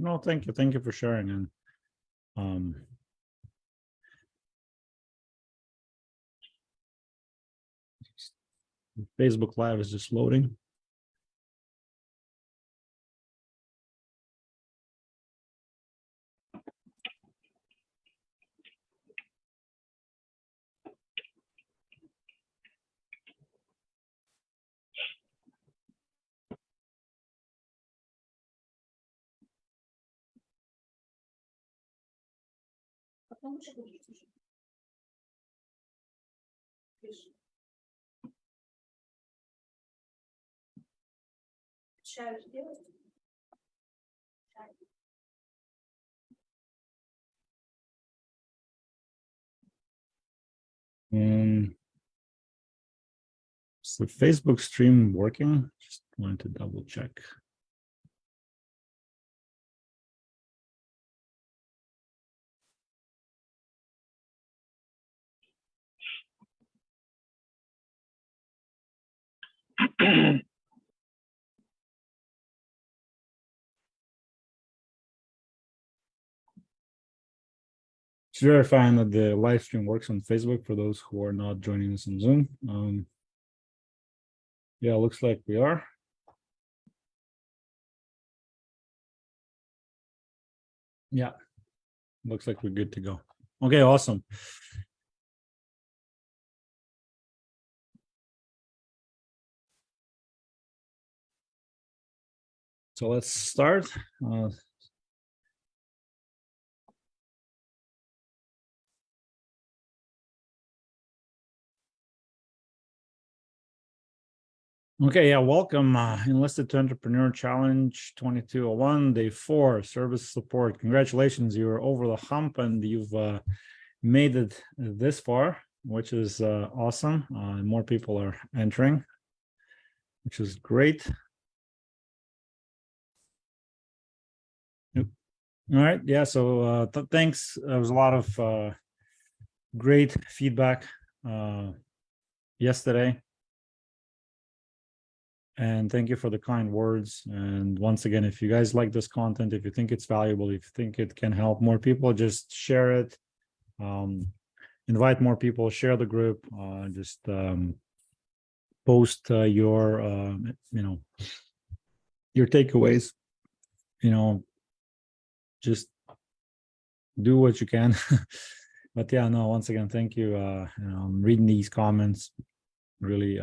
No, thank you. Thank you for sharing. And Facebook Live is just loading. Is the Facebook stream working? Just wanted to double check. Just verifying that the live stream works on Facebook for those who are not joining us on Zoom. Yeah, looks like we are. Yeah, looks like we're good to go. Okay, awesome. So let's start. Okay, yeah, welcome. Enlisted2Entrepreneur Challenge 2201, day 4, service support. Congratulations, you're over the hump and you've made it this far, which is awesome. More people are entering, which is great. Yep. All right, yeah, so thanks. There was a lot of great feedback yesterday. And thank you for the kind words. And once again, if you guys like this content, if you think it's valuable, if you think it can help more people, just share it. Invite more people, share the group, just post your your takeaways, just do what you can. But yeah, no, once again, thank you. I'm reading these comments, really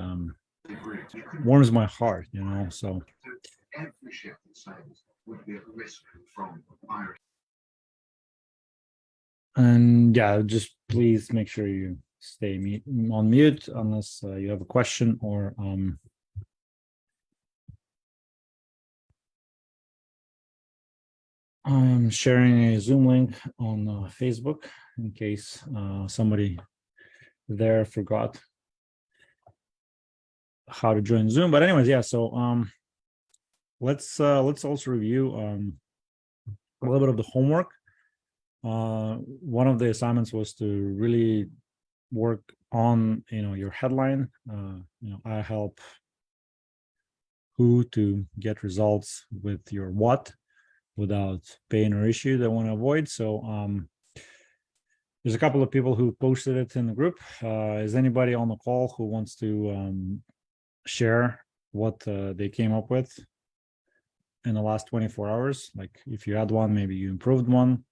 warms my heart, so. Every shift in sales would be at risk from virus. And yeah, just please make sure you stay on mute unless you have a question or I'm sharing a Zoom link on Facebook in case somebody there forgot how to join Zoom. But anyways, yeah, so let's also review a little bit of the homework. One of the assignments was to really work on your headline. I help who to get results with your what without pain or issue they want to avoid. So there's a couple of people who posted it in the group. Is anybody on the call who wants to share what they came up with in the last 24 hours? Like if you had one, maybe you improved one,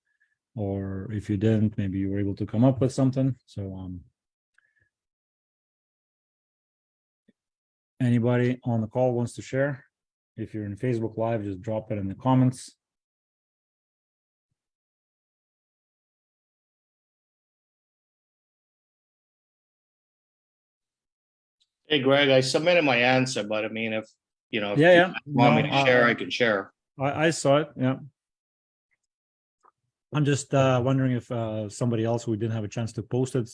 or if you didn't, maybe you were able to come up with something. So anybody on the call wants to share? If you're in Facebook Live, just drop it in the comments. Hey, Greg, I submitted my answer, but I mean, if you want me to share, I can share. I saw it. Yeah. I'm just wondering if somebody else who didn't have a chance to post it,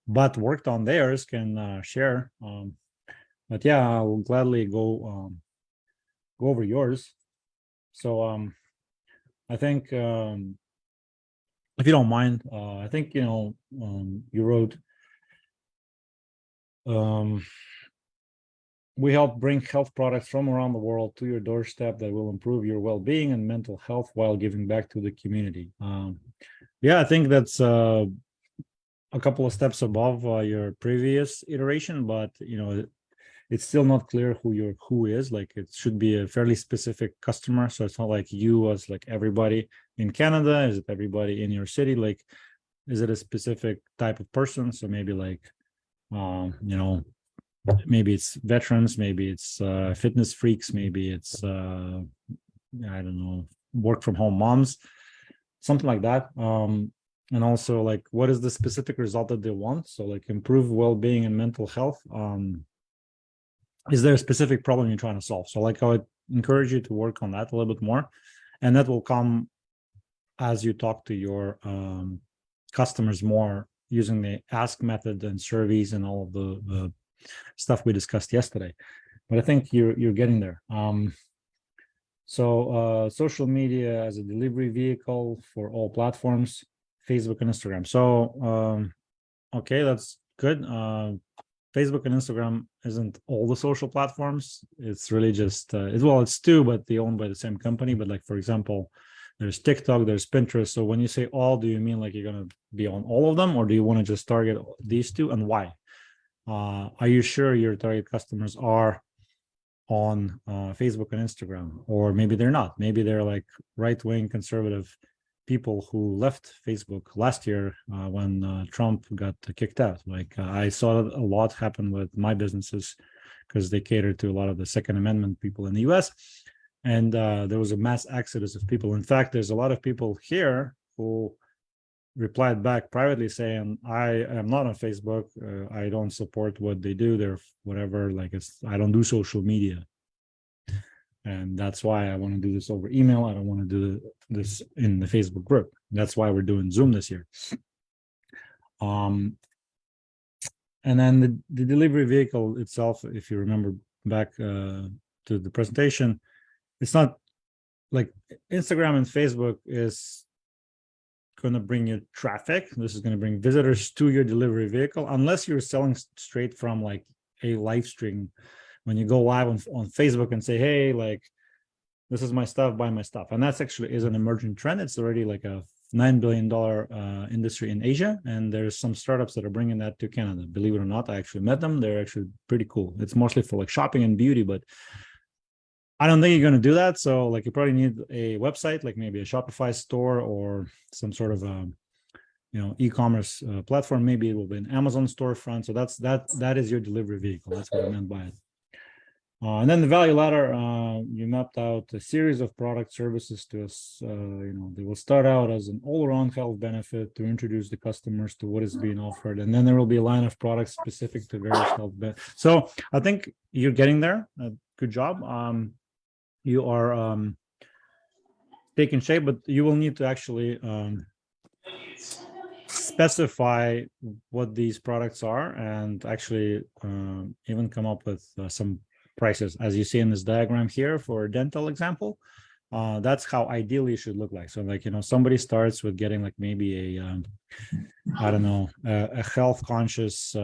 but worked on theirs can share. But yeah, I'll gladly go over yours. So I think if you don't mind, I think you wrote we help bring health products from around the world to your doorstep that will improve your well-being and mental health while giving back to the community. Yeah, I think that's a couple of steps above your previous iteration, but it's still not clear who your who is. Like, it should be a fairly specific customer, so it's not like you as like everybody in Canada. Is it everybody in your city? Like, is it a specific type of person? So maybe like maybe it's veterans, maybe it's fitness freaks, maybe it's I don't know, work from home moms, something like that. And also, like, what is the specific result that they want? So like, improve well-being and mental health. Is there a specific problem you're trying to solve? So like, I would encourage you to work on that a little bit more, and that will come as you talk to your customers more using the ask method and surveys and all of the stuff we discussed yesterday. But I think you're getting there. So social media as a delivery vehicle for all platforms, Facebook and Instagram. So okay, that's good. Facebook and Instagram isn't all the social platforms. It's really just it's two, but they owned by the same company. But like, for example, there's TikTok, there's Pinterest. So when you say all, do you mean like you're gonna be on all of them, or do you want to just target these two, and why? Are you sure your target customers are on Facebook and Instagram? Or maybe they're not. Maybe they're like right-wing conservative people who left Facebook last year when Trump got kicked out. Like, I saw a lot happen with my businesses because they cater to a lot of the Second Amendment people in the US. And there was a mass exodus of people. In fact, there's a lot of people here who replied back privately saying, I am not on Facebook. I don't support what they do. They're whatever, like, I don't do social media. And that's why I want to do this over email. I don't want to do this in the Facebook group. That's why we're doing Zoom this year. And then the delivery vehicle itself, if you remember back to the presentation, it's not like Instagram and Facebook is going to bring you traffic. This is going to bring visitors to your delivery vehicle, unless you're selling straight from like a live stream. When you go live on Facebook and say, hey, like, this is my stuff, buy my stuff. And that's actually is an emerging trend. It's already like a $9 billion industry in Asia. And there's some startups that are bringing that to Canada. Believe it or not, I actually met them. They're actually pretty cool. It's mostly for like shopping and beauty, but I don't think you're going to do that. So like, you probably need a website, like maybe a Shopify store or some sort of e-commerce platform. Maybe it will be an Amazon storefront. So that is your delivery vehicle. That's what I meant by it. And then the value ladder, you mapped out a series of product services to us. They will start out as an all-around health benefit to introduce the customers to what is being offered. And then there will be a line of products specific to various health benefits. So I think you're getting there. Good job. You are taking shape, but you will need to actually specify what these products are and actually even come up with some prices, as you see in this diagram here for a dental example. That's how ideally it should look like. So like, somebody starts with getting like maybe a I don't know, a health conscious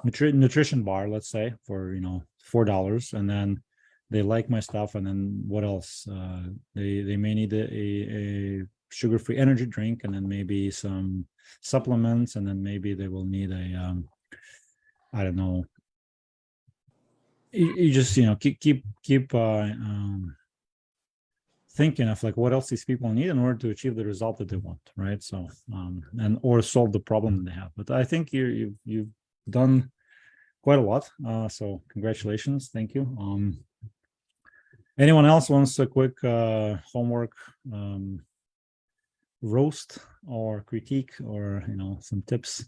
nutrition bar, let's say, for $4, and then they like my stuff, and then what else? They may need a sugar-free energy drink, and then maybe some supplements, and then maybe they will need a I don't know. You just keep thinking of like what else these people need in order to achieve the result that they want, right? So or solve the problem that they have. But I think you've done quite a lot. So congratulations, thank you. Anyone else wants a quick homework roast or critique or some tips?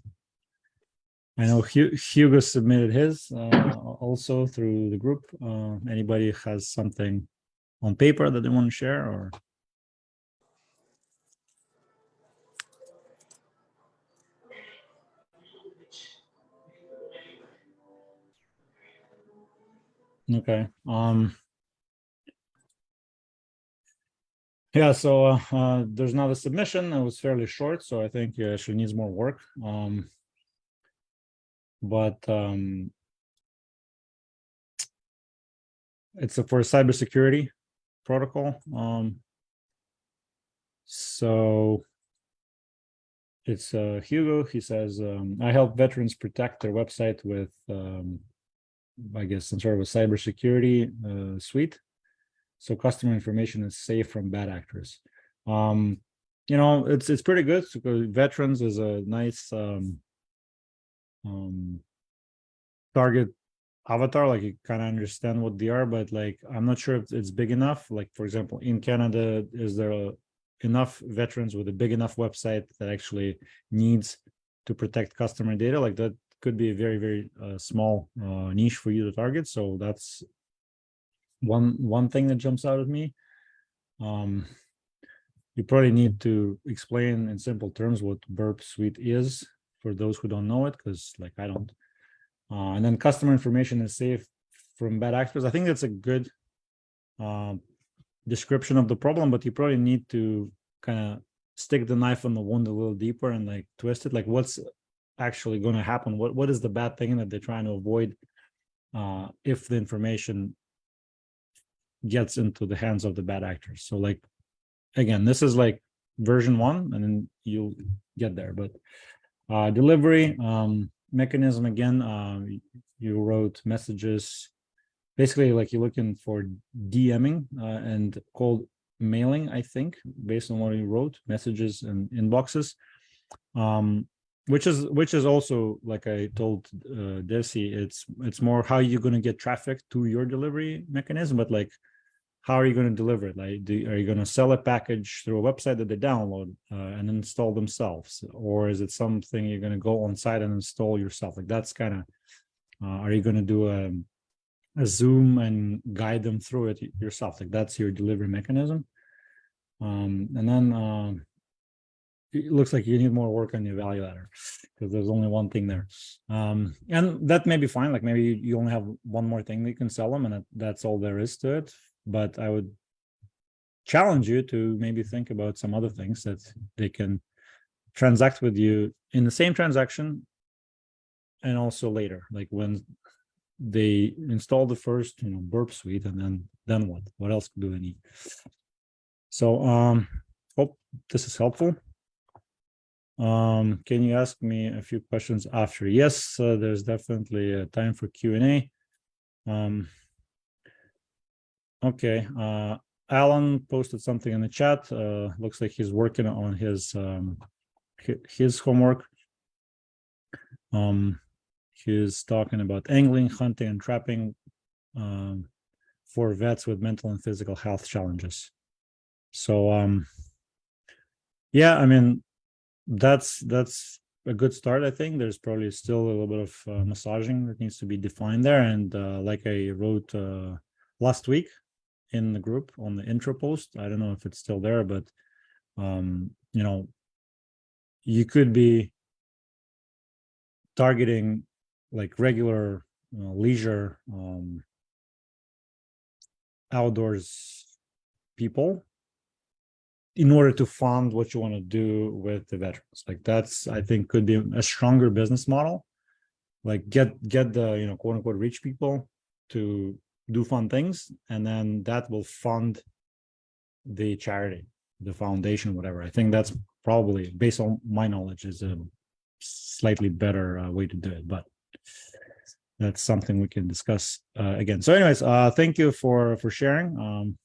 I know Hugo submitted his also through the group. Anybody has something on paper that they want to share, or? Okay. Yeah, so there's now the submission. It was fairly short, so I think she needs more work. But it's for a cybersecurity protocol. So it's Hugo. He says, I help veterans protect their website with, I guess, some sort of a cybersecurity suite. So customer information is safe from bad actors. It's pretty good because veterans is a nice target avatar. Like, you kind of understand what they are, but like, I'm not sure if it's big enough. Like, for example, in Canada, is there enough veterans with a big enough website that actually needs to protect customer data? Like, that could be a very, very small niche for you to target. So that's one thing that jumps out at me. You probably need to explain in simple terms what Burp Suite is for those who don't know it, because like I don't. And then customer information is safe from bad actors. I think that's a good description of the problem, but you probably need to kind of stick the knife on the wound a little deeper and like twist it. Like, what's actually going to happen? What is the bad thing that they're trying to avoid if the information gets into the hands of the bad actors? So like, again, this is like version 1, and then you'll get there. But delivery mechanism, again, you wrote messages. Basically, like, you're looking for DMing and cold mailing, I think, based on what you wrote, messages and inboxes. Which is also, like I told Desi, it's more how you're going to get traffic to your delivery mechanism, but like, how are you going to deliver it? Like, are you going to sell a package through a website that they download and install themselves, or is it something you're going to go on site and install yourself? Like, that's kind of, are you going to do a Zoom and guide them through it yourself? Like, that's your delivery mechanism. And then it looks like you need more work on your value ladder, because there's only one thing there. And that may be fine. Like, maybe you only have one more thing that you can sell them, and that's all there is to it. But I would challenge you to maybe think about some other things that they can transact with you in the same transaction, and also later, like when they install the first, Burp Suite, and then what else do they need? So hope this is helpful. Can you ask me a few questions after? Yes, there's definitely a time for Q&A. Okay, Alan posted something in the chat. Looks like he's working on his homework. He's talking about angling, hunting, and trapping for vets with mental and physical health challenges. So yeah, I mean, that's a good start. I think there's probably still a little bit of massaging that needs to be defined there. And like I wrote last week in the group on the intro post, I don't know if it's still there, but you could be targeting like regular leisure outdoors people in order to fund what you want to do with the veterans. Like, that's, I think, could be a stronger business model. Like, get the quote unquote rich people to do fun things, and then that will fund the charity, the foundation, whatever. I think that's probably, based on my knowledge, is a slightly better way to do it, but that's something we can discuss again. So anyways, thank you for sharing.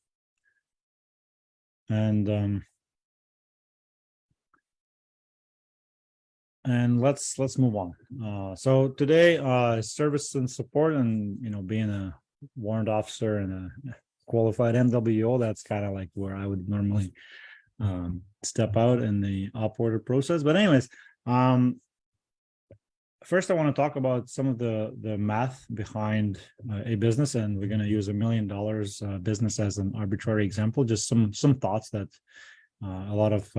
And let's move on. So today, service and support, and being a warrant officer and a qualified MWO, that's kind of like where I would normally step out in the op order process. But anyways, first I want to talk about some of the math behind a business, and we're going to use $1 million business as an arbitrary example. Just some thoughts that a lot of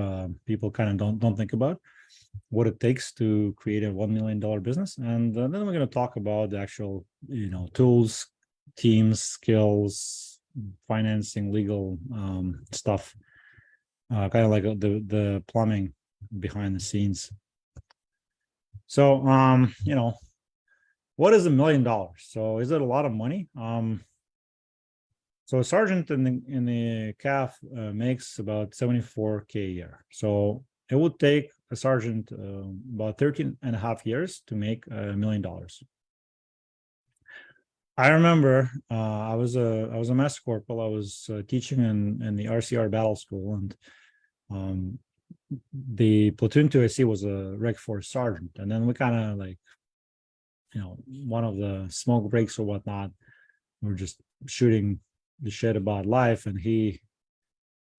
people kind of don't think about, what it takes to create a $1 million business. And then we're going to talk about the actual, tools, teams, skills, financing, legal stuff, kind of like the plumbing behind the scenes. So, what is $1 million? So is it a lot of money? So a sergeant in the CAF makes about 74K a year. So it would take a sergeant about 13 and a half years to make $1 million. I remember I was a master corporal. I was teaching in the RCR battle school, and the platoon 2AC was a Reg 4 sergeant. And then we kind of like, one of the smoke breaks or whatnot, we were just shooting the shit about life. And he,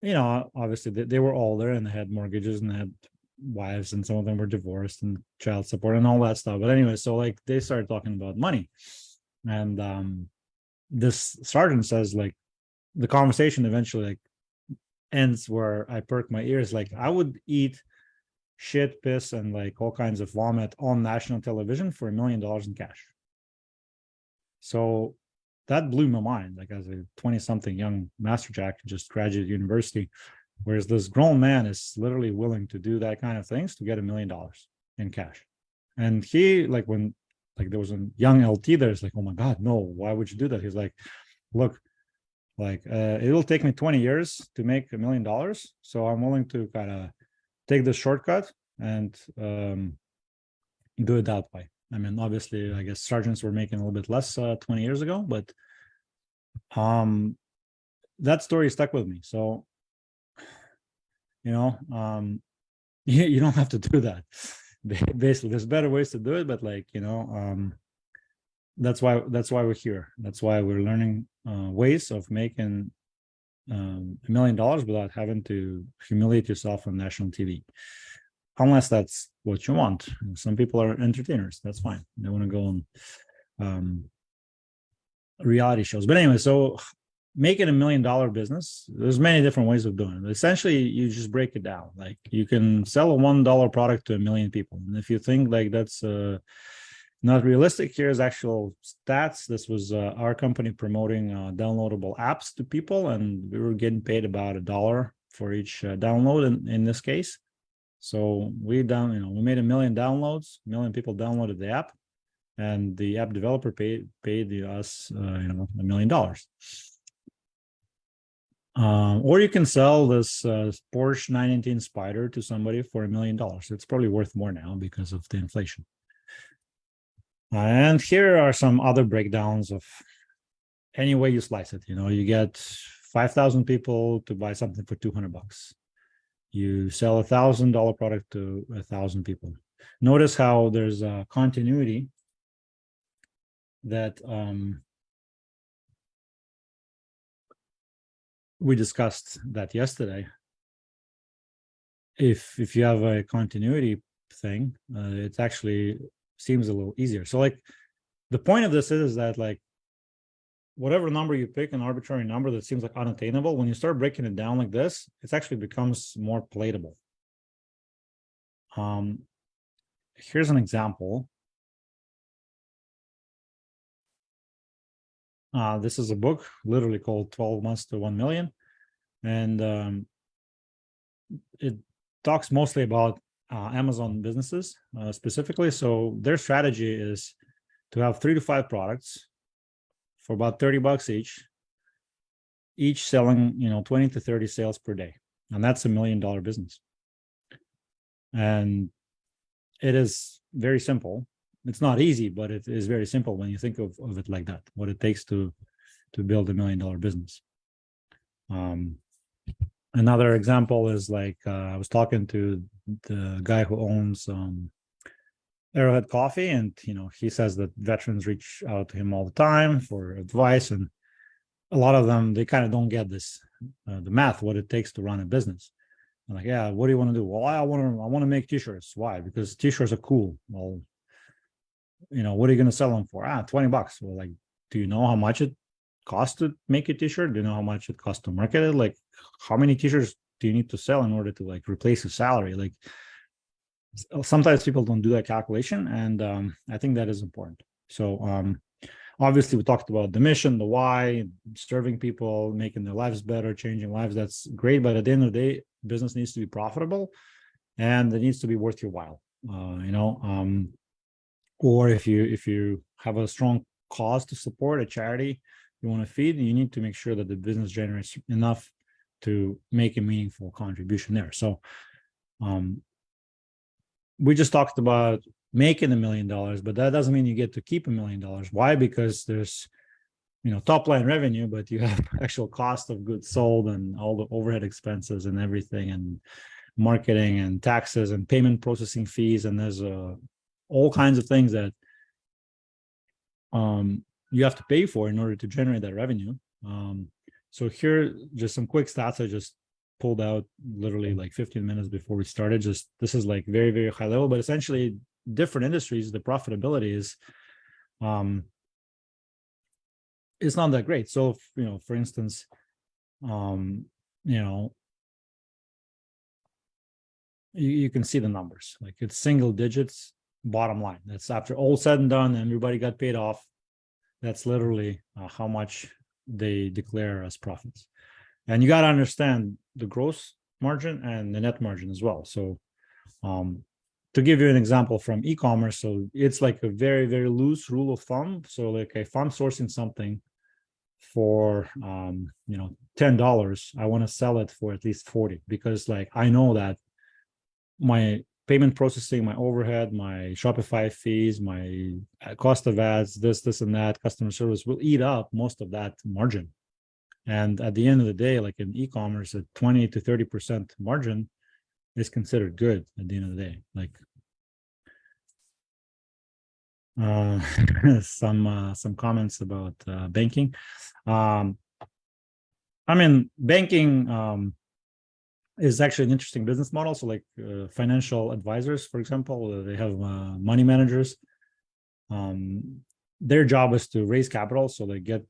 obviously they were older and they had mortgages and they had wives, and some of them were divorced and child support and all that stuff. But anyway, so like they started talking about money. And this sergeant says, like, the conversation eventually like ends where I perk my ears. Like, I would eat shit, piss, and like all kinds of vomit on national television for $1 million in cash. So that blew my mind, like as a 20-something young master jack just graduated university, whereas this grown man is literally willing to do that kind of things to get $1 million in cash. And he, like, when like there was a young LT there's like, oh my God, no, why would you do that? He's like, look, like it'll take me 20 years to make $1 million, so I'm willing to kind of take the shortcut and do it that way. I mean, obviously, I guess sergeants were making a little bit less 20 years ago, but that story stuck with me. So, you don't have to do that. Basically, there's better ways to do it, but like, that's why we're here. That's why we're learning ways of making $1 million without having to humiliate yourself on national TV. Unless that's what you want. Some people are entertainers. That's fine. They want to go on reality shows. But anyway, so making $1 million business, there's many different ways of doing it. Essentially, you just break it down. Like, you can sell a $1 product to 1 million people. And if you think like that's not realistic, here's actual stats. This was our company promoting downloadable apps to people, and we were getting paid about $1 for each download in this case. So we made 1 million downloads, 1 million people downloaded the app, and the app developer paid us $1 million. Or you can sell this Porsche 918 Spider to somebody for $1 million. It's probably worth more now because of the inflation. And here are some other breakdowns of any way you slice it. You get 5,000 people to buy something for $200. You sell $1,000 product to 1,000 people. Notice how there's a continuity that we discussed that yesterday. If you have a continuity thing, it actually seems a little easier. So like the point of this is that like whatever number you pick, an arbitrary number that seems like unattainable, when you start breaking it down like this, it actually becomes more palatable. Here's an example. This is a book literally called 12 Months to 1 Million. And it talks mostly about Amazon businesses specifically. So their strategy is to have 3 to 5 products for about $30 each selling 20 to 30 sales per day, and that's $1 million business. And it is very simple. It's not easy, but it is very simple when you think of it like that, what it takes to build $1 million business. Another example is like I was talking to the guy who owns Arrowhead Coffee, and he says that veterans reach out to him all the time for advice, and a lot of them, they kind of don't get this the math, what it takes to run a business. I'm like, yeah, what do you want to do? Well, I want to make t-shirts. Why? Because t-shirts are cool. Well, what are you going to sell them for? $20. Well, like, do you know how much it costs to make a t-shirt? Do you know how much it costs to market it? Like, how many t-shirts do you need to sell in order to like replace your salary? Like, sometimes people don't do that calculation, and I think that is important. So obviously we talked about the mission, the why, serving people, making their lives better, changing lives. That's great, but at the end of the day, business needs to be profitable and it needs to be worth your while. Or if you have a strong cause to support, a charity, you want to feed, you need to make sure that the business generates enough to make a meaningful contribution there. So we just talked about making $1 million, but that doesn't mean you get to keep $1 million. Why? Because there's, top line revenue, but you have actual cost of goods sold and all the overhead expenses and everything, and marketing and taxes and payment processing fees. And there's all kinds of things that you have to pay for in order to generate that revenue. So here, just some quick stats I just pulled out literally like 15 minutes before we started. Just this is like very, very high level, but essentially different industries, the profitability is it's not that great. So, for instance, you can see the numbers, like it's single digits bottom line. That's after all said and done, and everybody got paid off. That's literally how much they declare as profits. And you got to understand the gross margin and the net margin as well. So to give you an example from e-commerce, so it's like a very, very loose rule of thumb. So like if I'm sourcing something for $10, I want to sell it for at least 40, because like I know that my payment processing, my overhead, my Shopify fees, my cost of ads, this and that, customer service will eat up most of that margin. And at the end of the day, like in e-commerce, a 20 to 30% margin is considered good at the end of the day. Like some comments about banking. Banking is actually an interesting business model. So like financial advisors, for example, they have money managers. Their job is to raise capital. So they get,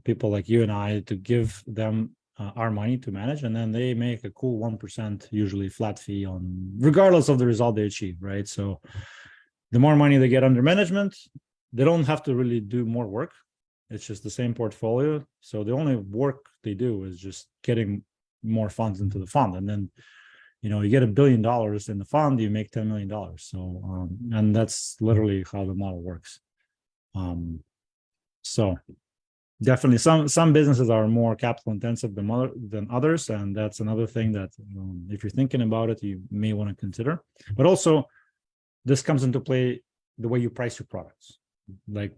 people like you and I to give them our money to manage, and then they make a cool 1%, usually flat fee on, regardless of the result they achieve, right? So the more money they get under management, they don't have to really do more work. It's just the same portfolio. So the only work they do is just getting more funds into the fund. And then, you get $1 billion in the fund, you make $10 million. So, and that's literally how the model works. So definitely some businesses are more capital intensive than others. And that's another thing that, if you're thinking about it, you may want to consider. But also this comes into play the way you price your products. Like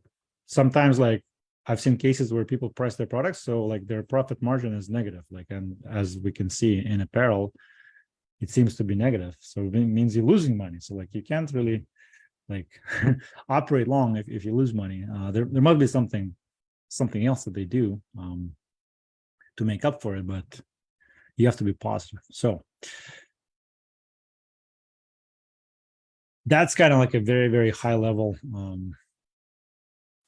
sometimes, like I've seen cases where people price their products, so like their profit margin is negative. Like, and as we can see in apparel, it seems to be negative. So it means you're losing money. So like you can't really like operate long if you lose money. There must be something else that they do to make up for it, but you have to be positive. So that's kind of like a very, very high level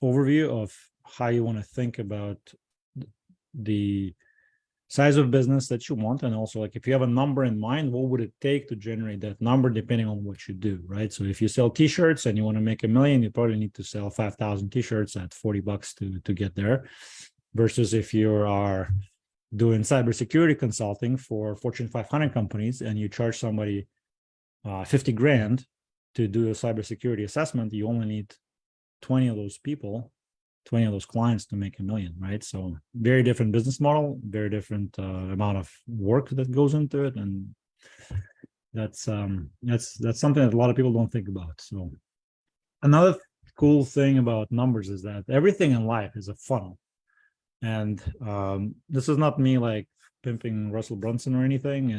overview of how you want to think about the size of business that you want. And also, like, if you have a number in mind, what would it take to generate that number depending on what you do, right? So if you sell t-shirts and you want to make $1 million, you probably need to sell 5,000 t-shirts at $40 to get there, versus if you are doing cybersecurity consulting for Fortune 500 companies and you charge somebody 50 grand to do a cybersecurity assessment, you only need 20 of those people, 20 of those clients to make $1 million, right? So very different business model, very different amount of work that goes into it. And that's something that a lot of people don't think about. So another cool thing about numbers is that everything in life is a funnel. And this is not me like pimping Russell Brunson or anything.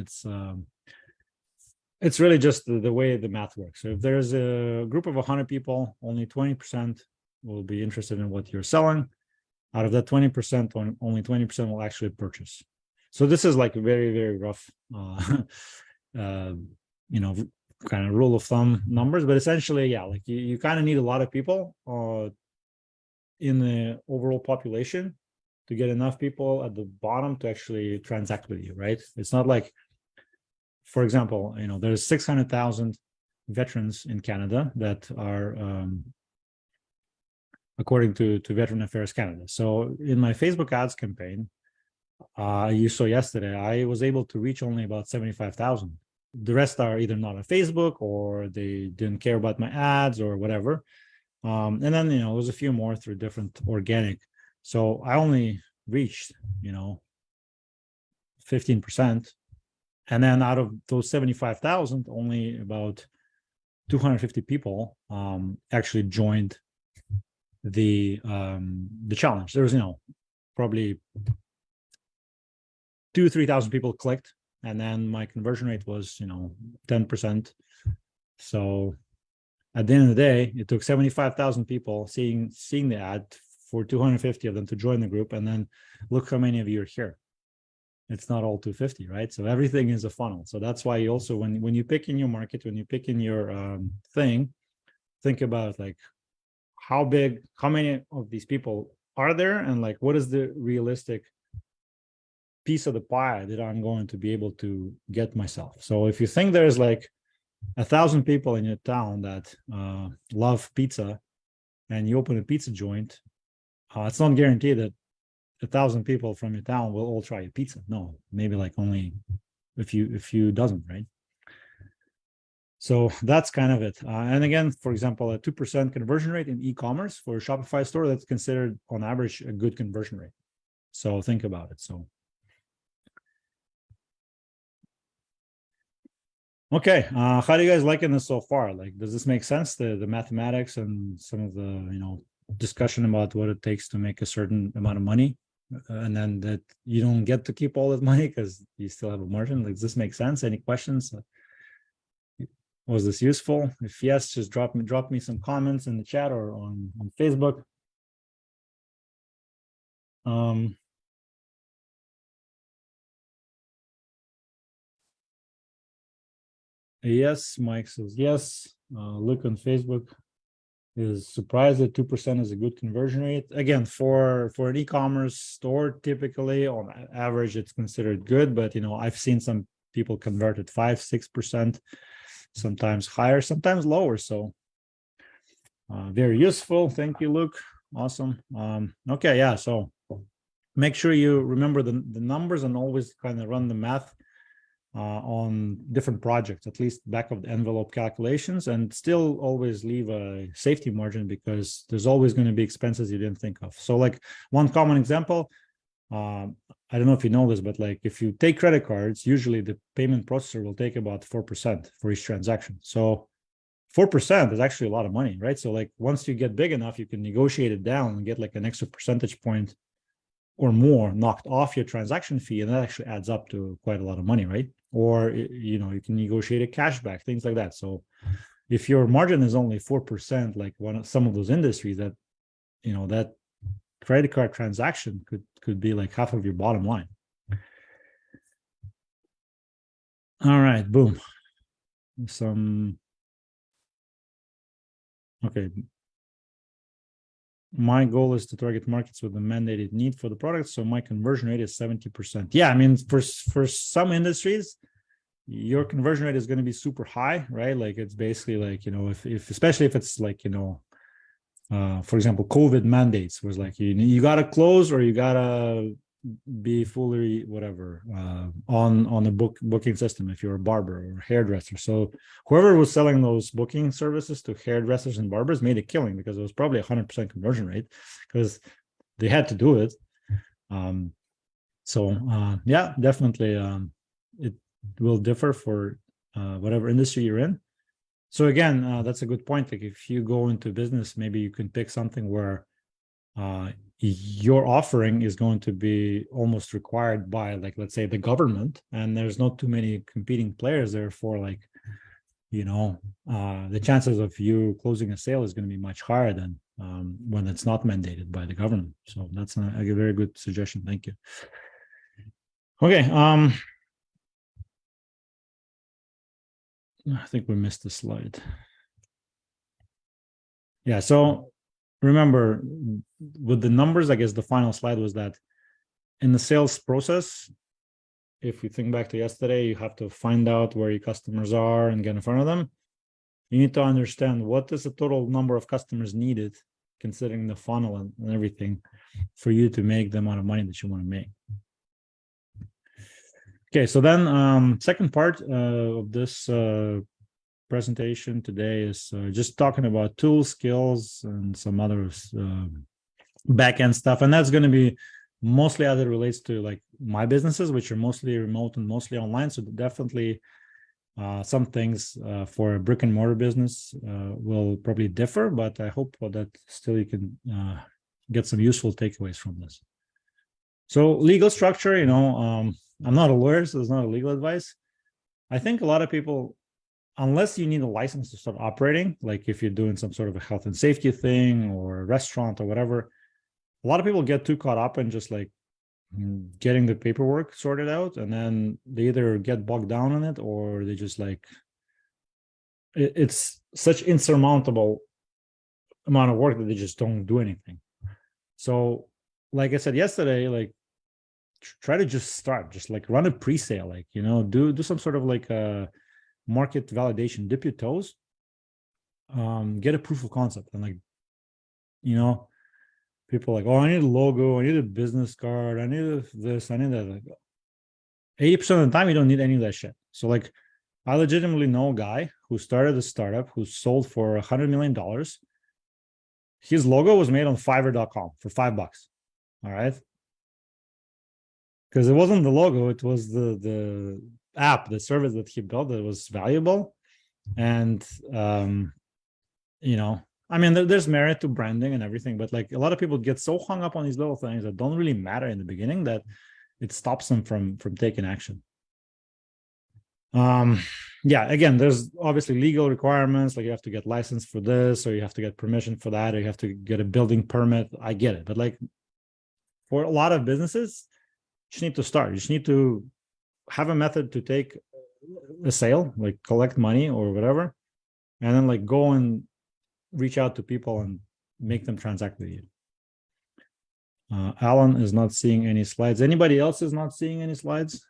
It's really just the way the math works. So if there's a group of 100 people, only 20% will be interested in what you're selling. Out of that 20%, only 20% will actually purchase. So this is like a very, very rough, kind of rule of thumb numbers. But essentially, yeah, like you kind of need a lot of people in the overall population to get enough people at the bottom to actually transact with you, right? It's not like, for example, there's 600,000 veterans in Canada that are, according to Veteran Affairs Canada. So in my Facebook ads campaign, you saw yesterday, I was able to reach only about 75,000. The rest are either not on Facebook or they didn't care about my ads or whatever. And then, there's a few more through different organic So I only reached, 15%. And then out of those 75,000, only about 250 people actually joined the challenge. There was, probably 3,000 people clicked, and then my conversion rate was 10%. So at the end of the day, it took 75,000 people seeing the ad for 250 of them to join the group, and then look how many of you are here. It's not all 250, right? So everything is a funnel. So that's why you also, when you pick in your market, when you pick in your thing, think about like how many of these people are there, and like what is the realistic piece of the pie that I'm going to be able to get myself. So if you think there's like 1,000 people in your town that love pizza, and you open a pizza joint, it's not guaranteed that 1,000 people from your town will all try your pizza. No, maybe like only a few dozen, right? So that's kind of it. And again, for example, a 2% conversion rate in e-commerce for a Shopify store, that's considered on average a good conversion rate. So think about it. So okay, how do you guys liking this so far? Like, does this make sense? The mathematics and some of the discussion about what it takes to make a certain amount of money, and then that you don't get to keep all that money because you still have a margin. Like, does this make sense? Any questions? Was this useful? If yes, just drop me some comments in the chat or on Facebook. Yes, Mike says yes. Look on Facebook is surprised that 2% is a good conversion rate. Again, for an e-commerce store, typically on average, it's considered good, but I've seen some people convert at 5-6%, sometimes higher, sometimes lower. So very useful. Thank you, Luke. Awesome. Okay, yeah. So make sure you remember the numbers and always kind of run the math on different projects, at least back of the envelope calculations, and still always leave a safety margin because there's always going to be expenses you didn't think of. So like one common example, I don't know if you know this, but like if you take credit cards, usually the payment processor will take about 4% for each transaction. So 4% is actually a lot of money, right? So like once you get big enough, you can negotiate it down and get like an extra percentage point or more knocked off your transaction fee, and that actually adds up to quite a lot of money, right? Or you can negotiate a cashback, things like that. So if your margin is only 4%, like some of those industries, that that credit card transaction could be like half of your bottom line. All right, boom. Okay. My goal is to target markets with the mandated need for the product, so my conversion rate is 70%. Yeah, I mean, for some industries, your conversion rate is going to be super high, right? Like it's basically like if especially if it's like for example, COVID mandates was like you got to close or you got to be fully whatever on the booking system if you're a barber or hairdresser. So whoever was selling those booking services to hairdressers and barbers made a killing because it was probably 100% conversion rate because they had to do it. Yeah, definitely it will differ for whatever industry you're in. So again, that's a good point. Like if you go into business, maybe you can pick something where your offering is going to be almost required by, like, let's say the government, and there's not too many competing players. Therefore, like, the chances of you closing a sale is going to be much higher than when it's not mandated by the government. So that's a very good suggestion. Thank you. Okay. I think we missed a slide. Yeah. So remember, with the numbers, I guess the final slide was that in the sales process, if you think back to yesterday, you have to find out where your customers are and get in front of them. You need to understand what is the total number of customers needed, considering the funnel and everything, for you to make the amount of money that you want to make. Okay, so then second part of this presentation today is just talking about tools, skills, and some other back end stuff, and that's going to be mostly as it relates to like my businesses, which are mostly remote and mostly online. So definitely some things for a brick and mortar business will probably differ, but I hope that still you can get some useful takeaways from this. So legal structure, I'm not a lawyer, so there's not a legal advice. I think a lot of people, unless you need a license to start operating, like if you're doing some sort of a health and safety thing or a restaurant or whatever, a lot of people get too caught up in just like getting the paperwork sorted out, and then they either get bogged down in it or they just like it's such insurmountable amount of work that they just don't do anything. So like I said yesterday, like try to just start, just like run a pre-sale, like do some sort of like a market validation, dip your toes, get a proof of concept, and like people are like, oh, I need a logo, I need a business card, I need this, I need that. Like 80% of the time, you don't need any of that shit. So like, I legitimately know a guy who started a startup who sold for $100 million. His logo was made on Fiverr.com for $5. All right. Because it wasn't the logo, it was the app, the service that he built that was valuable. And, I mean, there's merit to branding and everything, but like a lot of people get so hung up on these little things that don't really matter in the beginning that it stops them from taking action. Yeah, again, there's obviously legal requirements, like you have to get licensed for this, or you have to get permission for that, or you have to get a building permit. I get it, but like for a lot of businesses, you just need to start. You just need to have a method to take a sale, like collect money or whatever, and then like go and reach out to people and make them transact with you. Alan is not seeing any slides. Anybody else is not seeing any slides?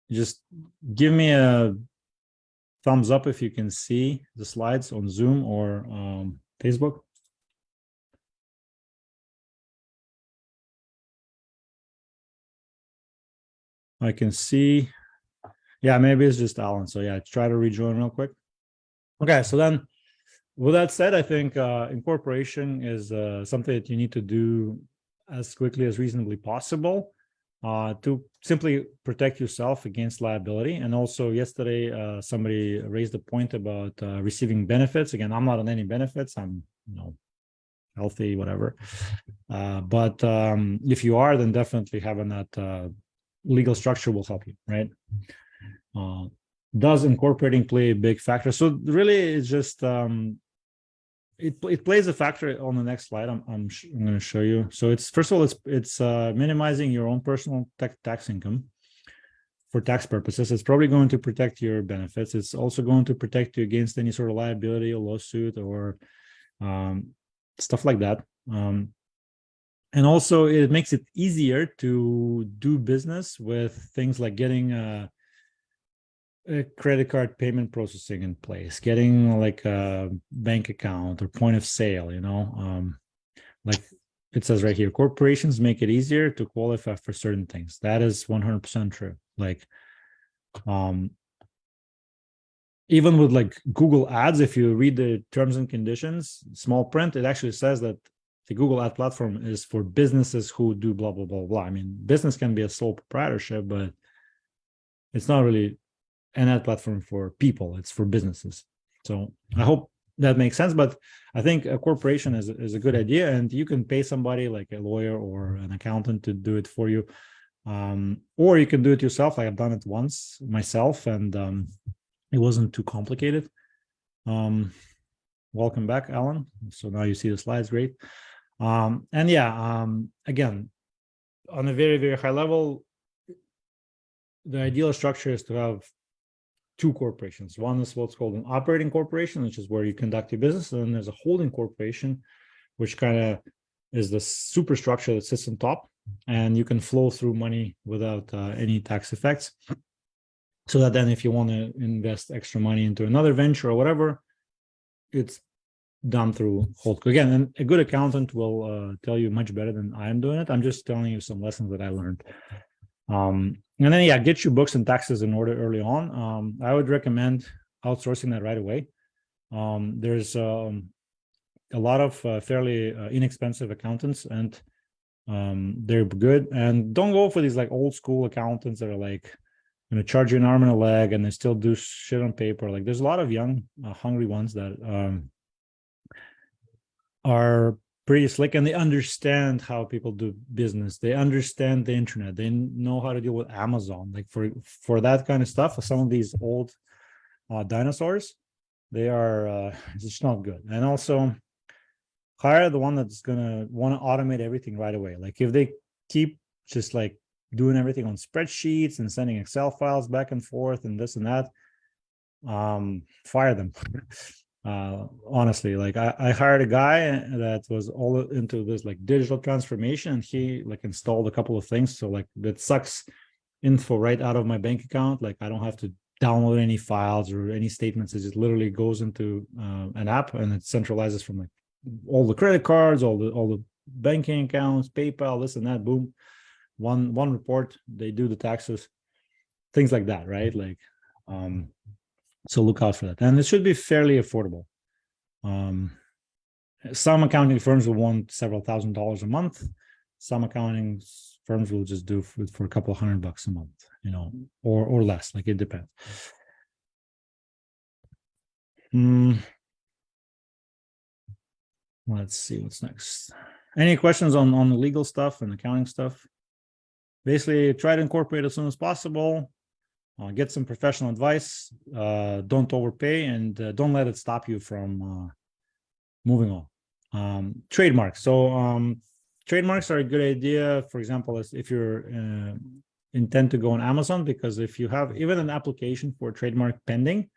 Just give me a thumbs up if you can see the slides on Zoom or Facebook. I can see. Yeah, maybe it's just Alan. So yeah, try to rejoin real quick. Okay, so then with that said, I think incorporation is something that you need to do as quickly as reasonably possible to simply protect yourself against liability. And also yesterday, somebody raised a point about receiving benefits. Again, I'm not on any benefits. I'm, healthy, whatever. But if you are, then definitely having that legal structure will help you, right? Does incorporating play a big factor? So really, it's just it plays a factor on the next slide. I'm going to show you. So it's first of all, it's minimizing your own personal tax income for tax purposes. It's probably going to protect your benefits. It's also going to protect you against any sort of liability or lawsuit or stuff like that. And also, it makes it easier to do business with things like getting a credit card payment processing in place, getting like a bank account or point of sale, like it says right here, corporations make it easier to qualify for certain things. That is 100% true. Like, even with like Google ads, if you read the terms and conditions, small print, it actually says that the Google ad platform is for businesses who do blah, blah, blah, blah. I mean, business can be a sole proprietorship, but it's not really an ad platform for people, it's for businesses. So I hope that makes sense, but I think a corporation is a good idea, and you can pay somebody like a lawyer or an accountant to do it for you, or you can do it yourself. Like I've done it once myself, and it wasn't too complicated. Welcome back, Alan. So now you see the slides, great. And yeah, again, on a very, very high level, the ideal structure is to have two corporations. One is what's called an operating corporation, which is where you conduct your business. And then there's a holding corporation, which kind of is the superstructure that sits on top, and you can flow through money without any tax effects. So that then if you want to invest extra money into another venture or whatever, it's done through holdco. Again, and a good accountant will tell you much better than I am doing it. I'm just telling you some lessons that I learned. And then, yeah, get your books and taxes in order early on. I would recommend outsourcing that right away. There's a lot of fairly inexpensive accountants, and they're good. And don't go for these like old school accountants that are like charge you an arm and a leg, and they still do shit on paper. Like there's a lot of young, hungry ones that are pretty slick, and they understand how people do business. They understand the internet. They know how to deal with Amazon. Like for that kind of stuff, some of these old dinosaurs, they are just not good. And also hire the one that's gonna want to automate everything right away. Like if they keep just like doing everything on spreadsheets and sending Excel files back and forth and this and that, fire them. Honestly, like I hired a guy that was all into this like digital transformation, and he like installed a couple of things. So like that sucks info right out of my bank account. Like I don't have to download any files or any statements. It just literally goes into an app, and it centralizes from like all the credit cards, all the banking accounts, PayPal, this and that. Boom, one report. They do the taxes, things like that, right? Like, so look out for that, and it should be fairly affordable. Some accounting firms will want several $1,000s a month. Some accounting firms will just do for a couple of $100 a month, or less. Like it depends. Let's see what's next. Any questions on the legal stuff and accounting stuff? Basically, try to incorporate as soon as possible. Get some professional advice. Don't overpay, and don't let it stop you from moving on. Trademarks. So trademarks are a good idea. For example, if you're intend to go on Amazon, because if you have even an application for a trademark pending,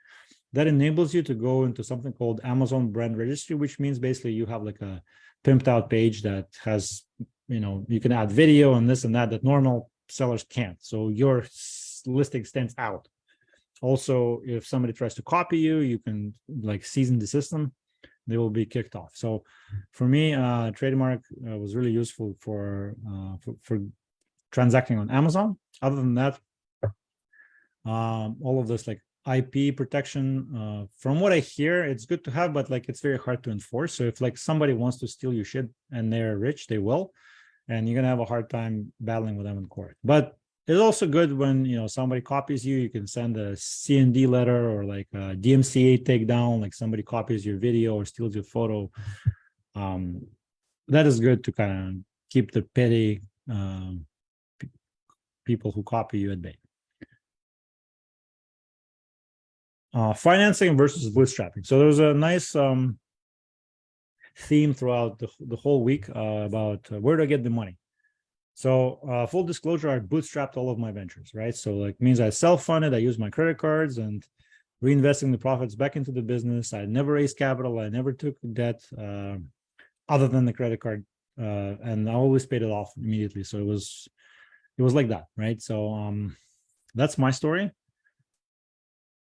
that enables you to go into something called Amazon Brand Registry, which means basically you have like a pimped out page that has, you can add video and this and that normal sellers can't. So your listing stands out. Also, if somebody tries to copy you, you can like season the system. They will be kicked off. So for me, trademark was really useful for transacting on Amazon. Other than that, all of this like IP protection, from what I hear, it's good to have, but like it's very hard to enforce. So if like somebody wants to steal your shit and they're rich, they will, and you're gonna have a hard time battling with them in court. But it's also good when somebody copies you. You can send a C&D letter or like a DMCA takedown, like somebody copies your video or steals your photo. That is good to kind of keep the petty people who copy you at bay. Financing versus bootstrapping. So there's a nice theme throughout the whole week about where do I get the money. So full disclosure, I bootstrapped all of my ventures, right? So like means I self-funded, I use my credit cards and reinvesting the profits back into the business. I never raised capital. I never took debt other than the credit card. And I always paid it off immediately. So it was like that, right? So that's my story.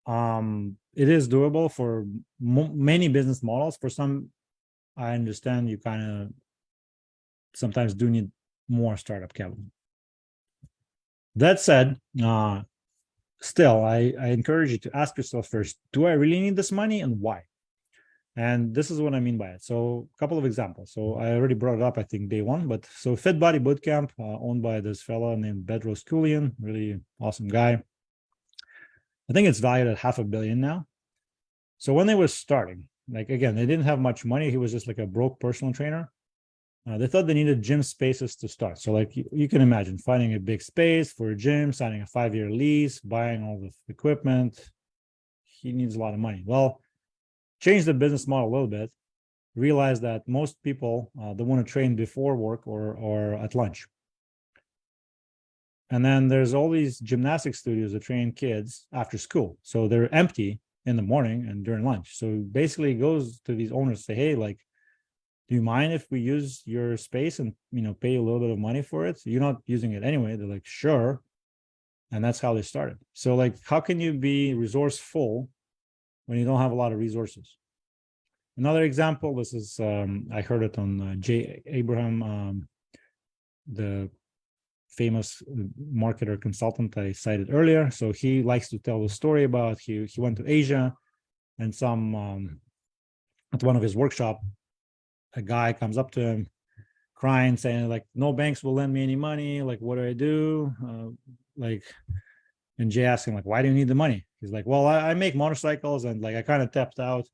It is doable for many business models. For some, I understand you kind of sometimes do need more startup capital. That said, still, I encourage you to ask yourself first, do I really need this money and why? And this is what I mean by it. So a couple of examples. So I already brought it up, I think, day one, but so Fit Body Bootcamp, owned by this fellow named Bedros Keuilian, really awesome guy. I think it's valued at $500 million now. So when they were starting, like, again, they didn't have much money. He was just like a broke personal trainer. They thought they needed gym spaces to start. So like you can imagine finding a big space for a gym, signing a 5-year lease, buying all the equipment. He needs a lot of money. Well, change the business model a little bit, realize that most people, they want to train before work or at lunch. And then there's all these gymnastic studios that train kids after school. So they're empty in the morning and during lunch. So basically it goes to these owners, say, hey, like, do you mind if we use your space and pay a little bit of money for it? So you're not using it anyway. They're like, sure. And that's how they started. So like, how can you be resourceful when you don't have a lot of resources? Another example, this is, I heard it on Jay Abraham, the famous marketer consultant I cited earlier. So he likes to tell the story about he went to Asia and some at one of his workshop, a guy comes up to him crying, saying like, no banks will lend me any money. Like, what do I do? And Jay asking like, why do you need the money? He's like, well, I make motorcycles and like I kind of tapped out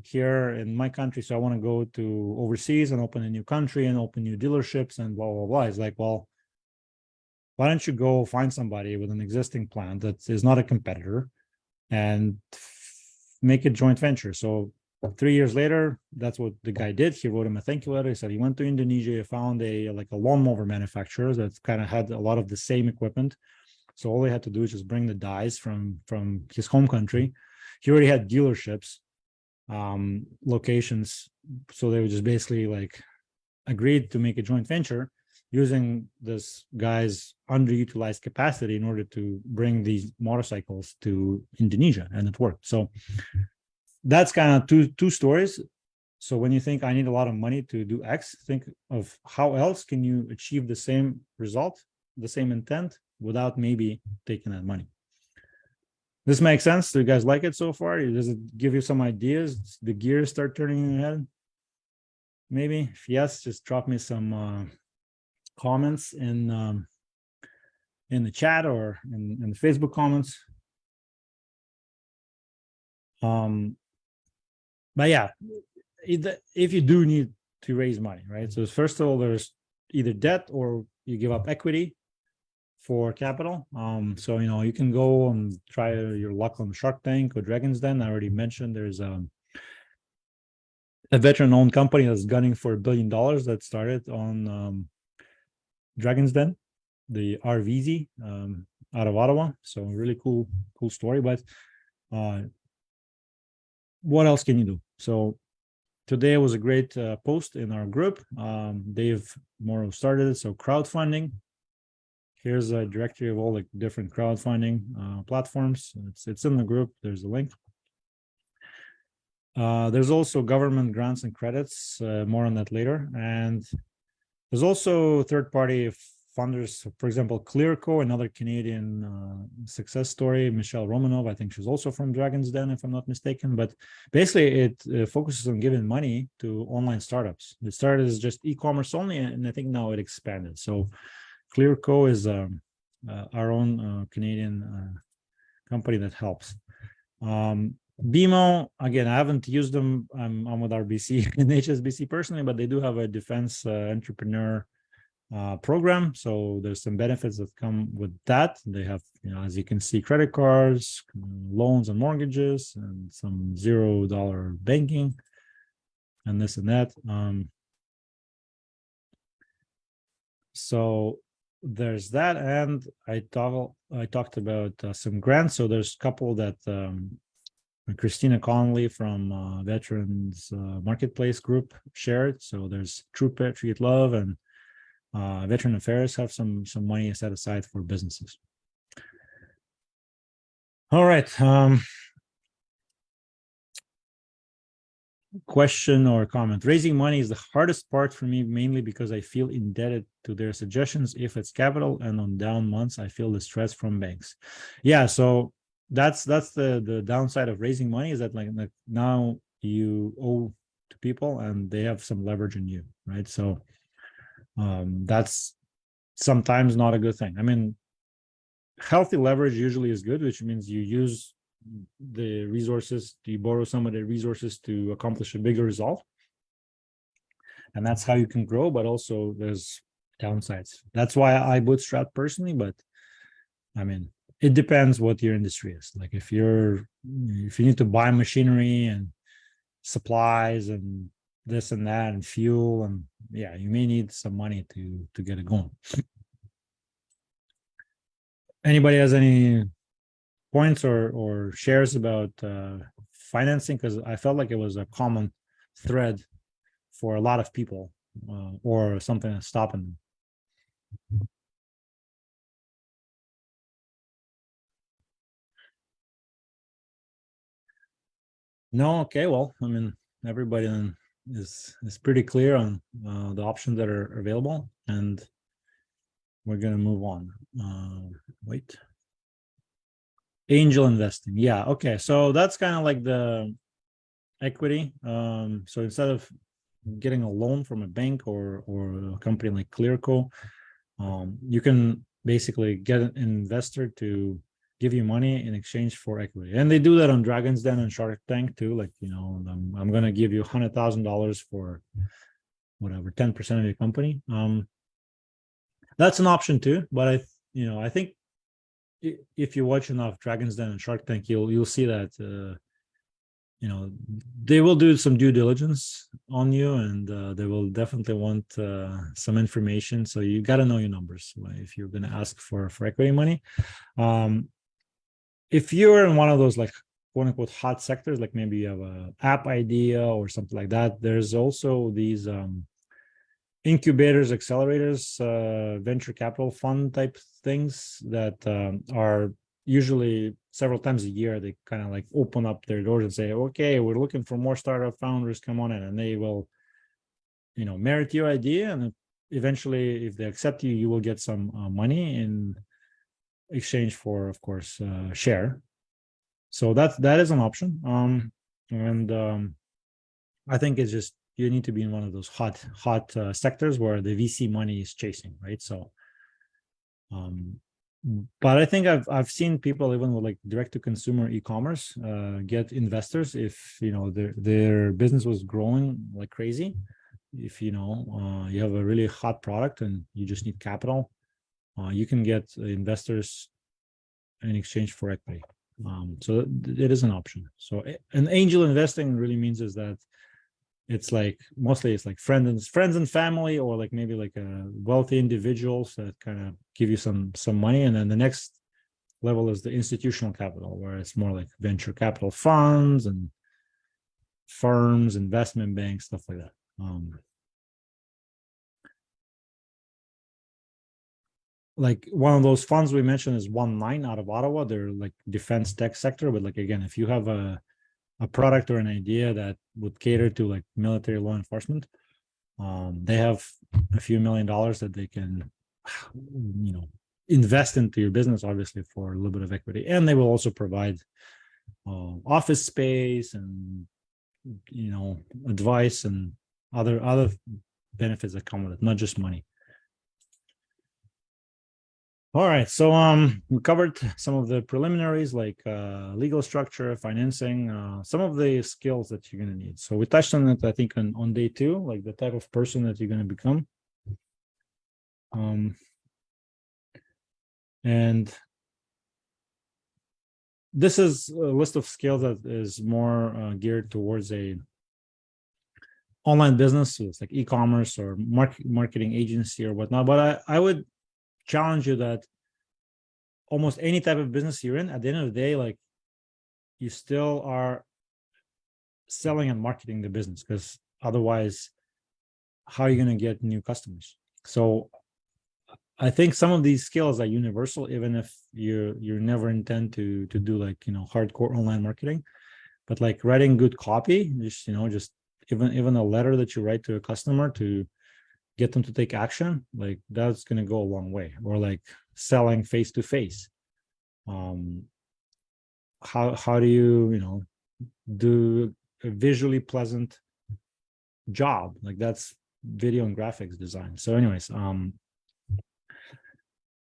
here in my country, so I want to go to overseas and open a new country and open new dealerships and blah blah blah. He's like, well, why don't you go find somebody with an existing plant that is not a competitor and make a joint venture? So 3 years later, that's what the guy did. He wrote him a thank you letter. He said he went to Indonesia, found a lawnmower manufacturer that kind of had a lot of the same equipment. So all they had to do is just bring the dies from his home country. He already had dealerships, locations. So they would just basically like agreed to make a joint venture using this guy's underutilized capacity in order to bring these motorcycles to Indonesia, and it worked. So that's kind of two stories. So when you think I need a lot of money to do X, think of how else can you achieve the same result, the same intent, without maybe taking that money. This makes sense? Do you guys like it so far? Does it give you some ideas? The gears start turning in your head? Maybe? If yes, just drop me some comments in the chat or in the Facebook comments. But yeah, if you do need to raise money, right? So first of all, there's either debt or you give up equity for capital. So you can go and try your luck on Shark Tank or Dragon's Den. I already mentioned there's a veteran-owned company that's gunning for $1 billion that started on Dragon's Den, the RVZ out of Ottawa. So really cool story. But what else can you do? So today was a great post in our group. Dave Morrow started it. So crowdfunding. Here's a directory of all the different crowdfunding platforms. It's in the group. There's a link. There's also government grants and credits. More on that later. And there's also third-party funders. For example, Clearco, another Canadian success story. Michelle Romanov, I think she's also from Dragon's Den, if I'm not mistaken. But basically, it focuses on giving money to online startups. It started as just e-commerce only, and I think now it expanded. So Clearco is our own Canadian company that helps. BMO, again, I haven't used them. I'm with RBC and HSBC personally, but they do have a defense entrepreneur program. So there's some benefits that come with that. They have, as you can see, credit cards, loans and mortgages, and some $0 banking, and this and that. So there's that, and I talked about some grants. So there's a couple that Christina Connolly from Veterans Marketplace Group shared. So there's True Patriot Love and Veteran Affairs have some money set aside for businesses. All right. Question or comment. Raising money is the hardest part for me, mainly because I feel indebted to their suggestions if it's capital, and on down months I feel the stress from banks. Yeah, so that's the downside of raising money, is that like now you owe to people and they have some leverage on you, right? So that's sometimes not a good thing. I mean, healthy leverage usually is good, which means you use the resources, you borrow some of the resources to accomplish a bigger result, and that's how you can grow. But also there's downsides. That's why I bootstrap personally, but I mean, it depends what your industry is. Like if you need to buy machinery and supplies and this and that and fuel, and yeah, you may need some money to get it going. Anybody has any points or shares about financing? Because I felt like it was a common thread for a lot of people, or something that's stopping them. No, okay, well, I mean, everybody then is pretty clear on the options that are available, and we're gonna move on. Wait. Angel investing. Yeah, okay. So that's kind of like the equity. So instead of getting a loan from a bank or a company like Clearco, you can basically get an investor to give you money in exchange for equity. And they do that on Dragon's Den and Shark Tank too. Like, I'm going to give you $100,000 for whatever, 10% of your company. That's an option too. But I think if you watch enough Dragon's Den and Shark Tank, you'll see that, they will do some due diligence on you, and they will definitely want some information. So you got to know your numbers if you're going to ask for equity money. If you're in one of those like quote unquote hot sectors, like maybe you have a app idea or something like that, there's also these incubators, accelerators, venture capital fund type things that are usually several times a year. They kind of like open up their doors and say, okay, we're looking for more startup founders, come on in. And they will, merit your idea. And eventually, if they accept you, you will get some money in exchange for, of course, share. So that is an option. I think it's just, you need to be in one of those hot sectors where the VC money is chasing, right? So, but I think I've seen people even with like direct to consumer e-commerce get investors if their business was growing like crazy. If you have a really hot product and you just need capital, you can get investors in exchange for equity. So it is an option. So an angel investing really means is that it's like mostly it's like friends and family, or like maybe like wealthy individuals that kind of give you some money. And then the next level is the institutional capital, where it's more like venture capital funds and firms, investment banks, stuff like that. Like one of those funds we mentioned is 19 out of Ottawa. They're like defense tech sector, but like again, if you have a product or an idea that would cater to like military law enforcement, they have a few $1 million that they can, invest into your business, obviously for a little bit of equity, and they will also provide office space and advice and other benefits that come with it, not just money. All right, so we covered some of the preliminaries like legal structure, financing, some of the skills that you're going to need. So we touched on it, I think, on day 2, like the type of person that you're going to become. And this is a list of skills that is more geared towards a online business. So it's like e-commerce or marketing agency or whatnot. But I would challenge you that almost any type of business you're in, at the end of the day, like you still are selling and marketing the business, because otherwise, how are you going to get new customers? So I think some of these skills are universal, even if you never intend to do like hardcore online marketing. But like writing good copy, just even a letter that you write to a customer to get them to take action, like that's going to go a long way. Or like selling face to face. How do you do a visually pleasant job? Like that's video and graphics design. So anyways,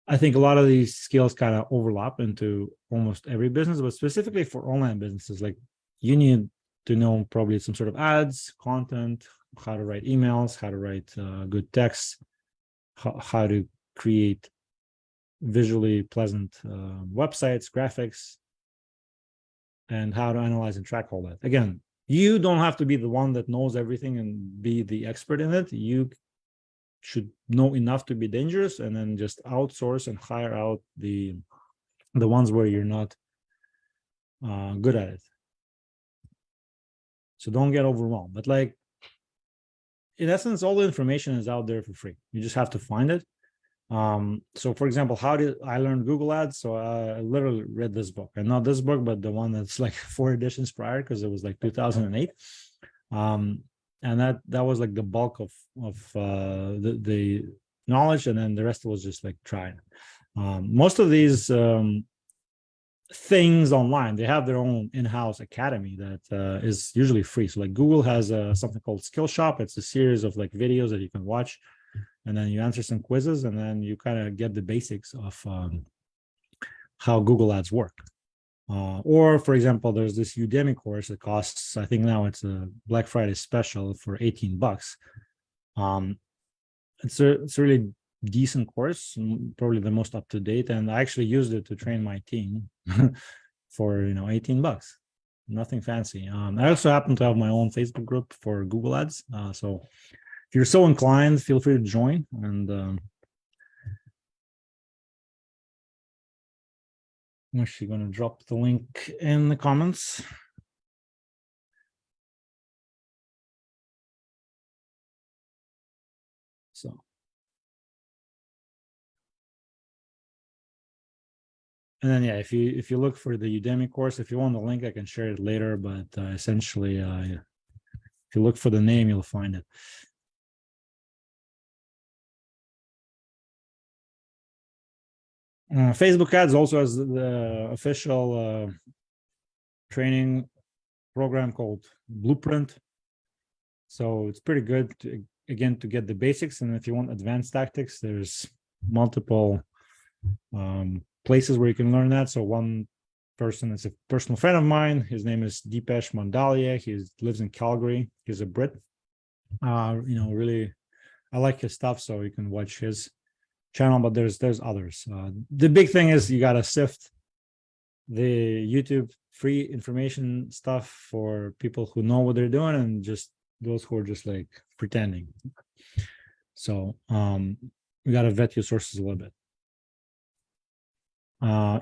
I think a lot of these skills kind of overlap into almost every business, but specifically for online businesses, like you need to know probably some sort of ads, content, how to write emails, how to write good text, how to create visually pleasant websites, graphics, and how to analyze and track all that. Again, you don't have to be the one that knows everything and be the expert in it. You should know enough to be dangerous, and then just outsource and hire out the ones where you're not good at it. So don't get overwhelmed. But like, in essence, all the information is out there for free. You just have to find it. So for example, how did I learn Google Ads? So I literally read this book, and not this book, but the one that's like 4 editions prior, because it was like 2008. And that was like the bulk of the knowledge, and then the rest was just like trying. Most of these things online. They have their own in-house academy that is usually free. So like Google has something called Skillshop. It's a series of like videos that you can watch, and then you answer some quizzes, and then you kind of get the basics of how Google Ads work. Or for example, there's this Udemy course that costs, I think now it's a Black Friday special for $18. It's a really decent course, probably the most up to date, and I actually used it to train my team for $18. Nothing fancy. I also happen to have my own Facebook group for Google Ads. So if you're so inclined, feel free to join. And I'm actually going to drop the link in the comments. So, and then yeah, if you look for the Udemy course, if you want the link, I can share it later. But essentially, if you look for the name, you'll find it. Facebook Ads also has the official training program called Blueprint. So it's pretty good to, again, to get the basics. And if you want advanced tactics, there's multiple places where you can learn that. So one person is a personal friend of mine. His name is Deepesh Mandalia. He lives in Calgary. He's a Brit. Really, I like his stuff. So you can watch his channel, but there's others. The big thing is you got to sift the YouTube free information stuff for people who know what they're doing and just those who are just like pretending. So we got to vet your sources a little bit.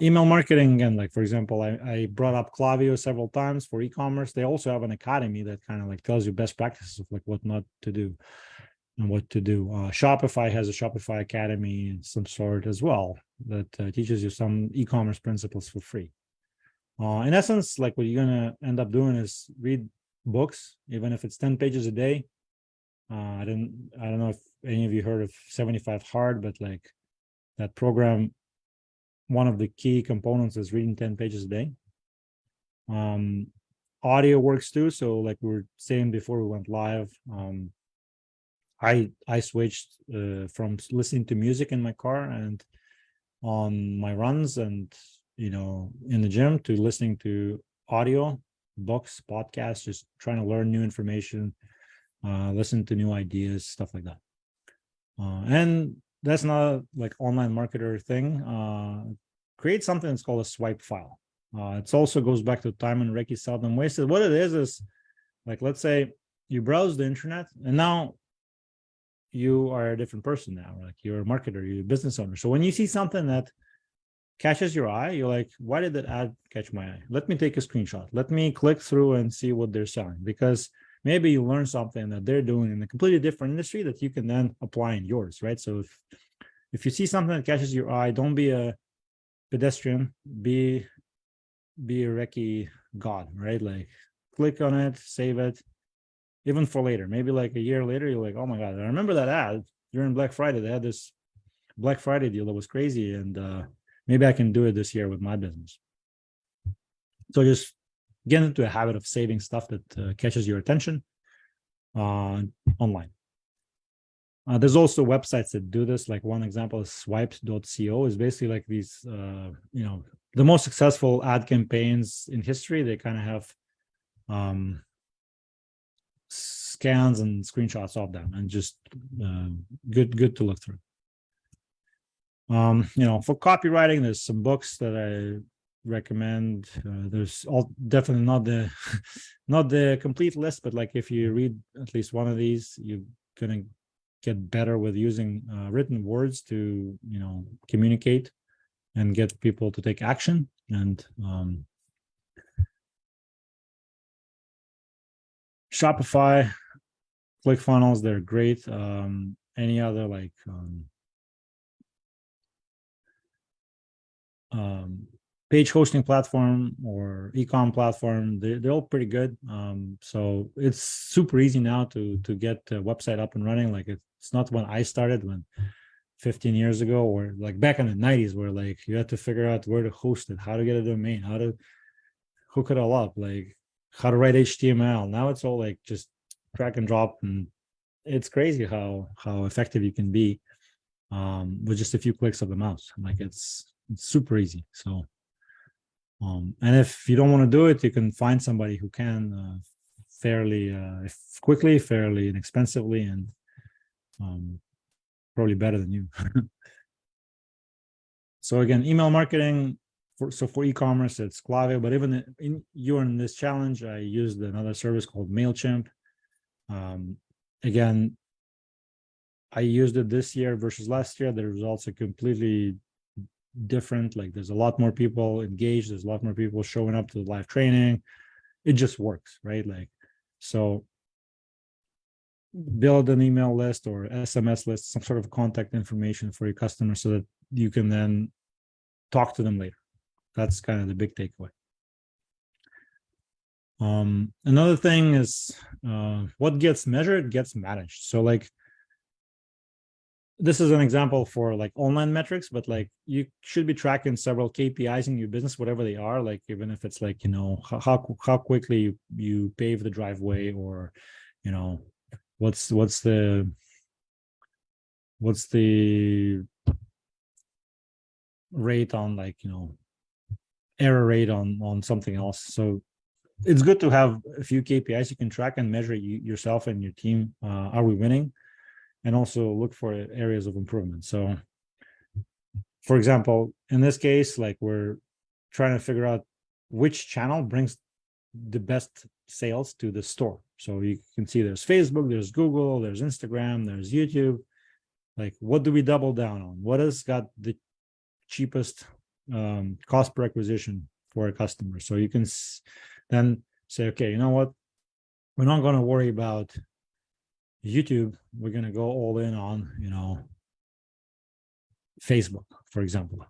Email marketing, and like, for example, I brought up Klaviyo several times for e-commerce. They also have an academy that kind of like tells you best practices of like what not to do and what to do. Shopify has a Shopify Academy of some sort as well that teaches you some e-commerce principles for free. In essence, like what you're gonna end up doing is read books, even if it's 10 pages a day. I don't know if any of you heard of 75 Hard, but like that program, one of the key components is reading 10 pages a day. Audio works too. So like we were saying before we went live, I switched from listening to music in my car and on my runs and in the gym to listening to audio, books, podcasts, just trying to learn new information, listen to new ideas, stuff like that. And that's not like online marketer thing. Create something that's called a swipe file. It also goes back to time and Reiki seldom wasted. What it is like, let's say you browse the internet and now you are a different person now. Like you're a marketer, you're a business owner. So when you see something that catches your eye, you're like, why did that ad catch my eye? Let me take a screenshot. Let me click through and see what they're selling, because maybe you learn something that they're doing in a completely different industry that you can then apply in yours, right? So if you see something that catches your eye, don't be a pedestrian, be a Reiki god, right? Like click on it, save it, even for later. Maybe like a year later, you're like, oh my God, I remember that ad during Black Friday. They had this Black Friday deal that was crazy, and maybe I can do it this year with my business. So just get into a habit of saving stuff that catches your attention online. There's also websites that do this. Like one example is swipes.co. Is basically like these, the most successful ad campaigns in history. They kind of have scans and screenshots of them, and just good to look through. For copywriting, there's some books that I recommend. There's definitely not the not the complete list, but like if you read at least one of these, you're gonna get better with using written words to communicate and get people to take action. And Shopify, ClickFunnels, they're great. Any other like page hosting platform or ecom platform, they're all pretty good. So it's super easy now to get a website up and running. Like it's not when I started, when 15 years ago, or like back in the 90s, where like you had to figure out where to host it, how to get a domain, how to hook it all up, like how to write HTML. Now it's all like just drag and drop, and it's crazy how effective you can be with just a few clicks of the mouse. Like it's super easy. So and if you don't want to do it, you can find somebody who can fairly quickly, fairly inexpensively, and probably better than you. So again, email marketing. For e-commerce, it's Klaviyo, but even in this challenge, I used another service called MailChimp. Again, I used it this year versus last year. The results are completely different. Like there's a lot more people engaged. There's a lot more people showing up to the live training. It just works, right? Like, so build an email list or SMS list, some sort of contact information for your customers so that you can then talk to them later. That's kind of the big takeaway. Another thing is what gets measured gets managed. So like, this is an example for like online metrics, but like you should be tracking several KPIs in your business, whatever they are, like even if it's like, you know, how quickly you pave the driveway, or, you know, what's the rate on, like, you know, error rate on something else. So it's good to have a few KPIs you can track and measure yourself and your team. Are we winning? And also look for areas of improvement. So for example, in this case, like we're trying to figure out which channel brings the best sales to the store. So you can see there's Facebook, there's Google, there's Instagram, there's YouTube. Like, what do we double down on? What has got the cheapest cost per acquisition for a customer? So you can then say, okay, you know what? We're not going to worry about YouTube. We're going to go all in on, you know, Facebook, for example.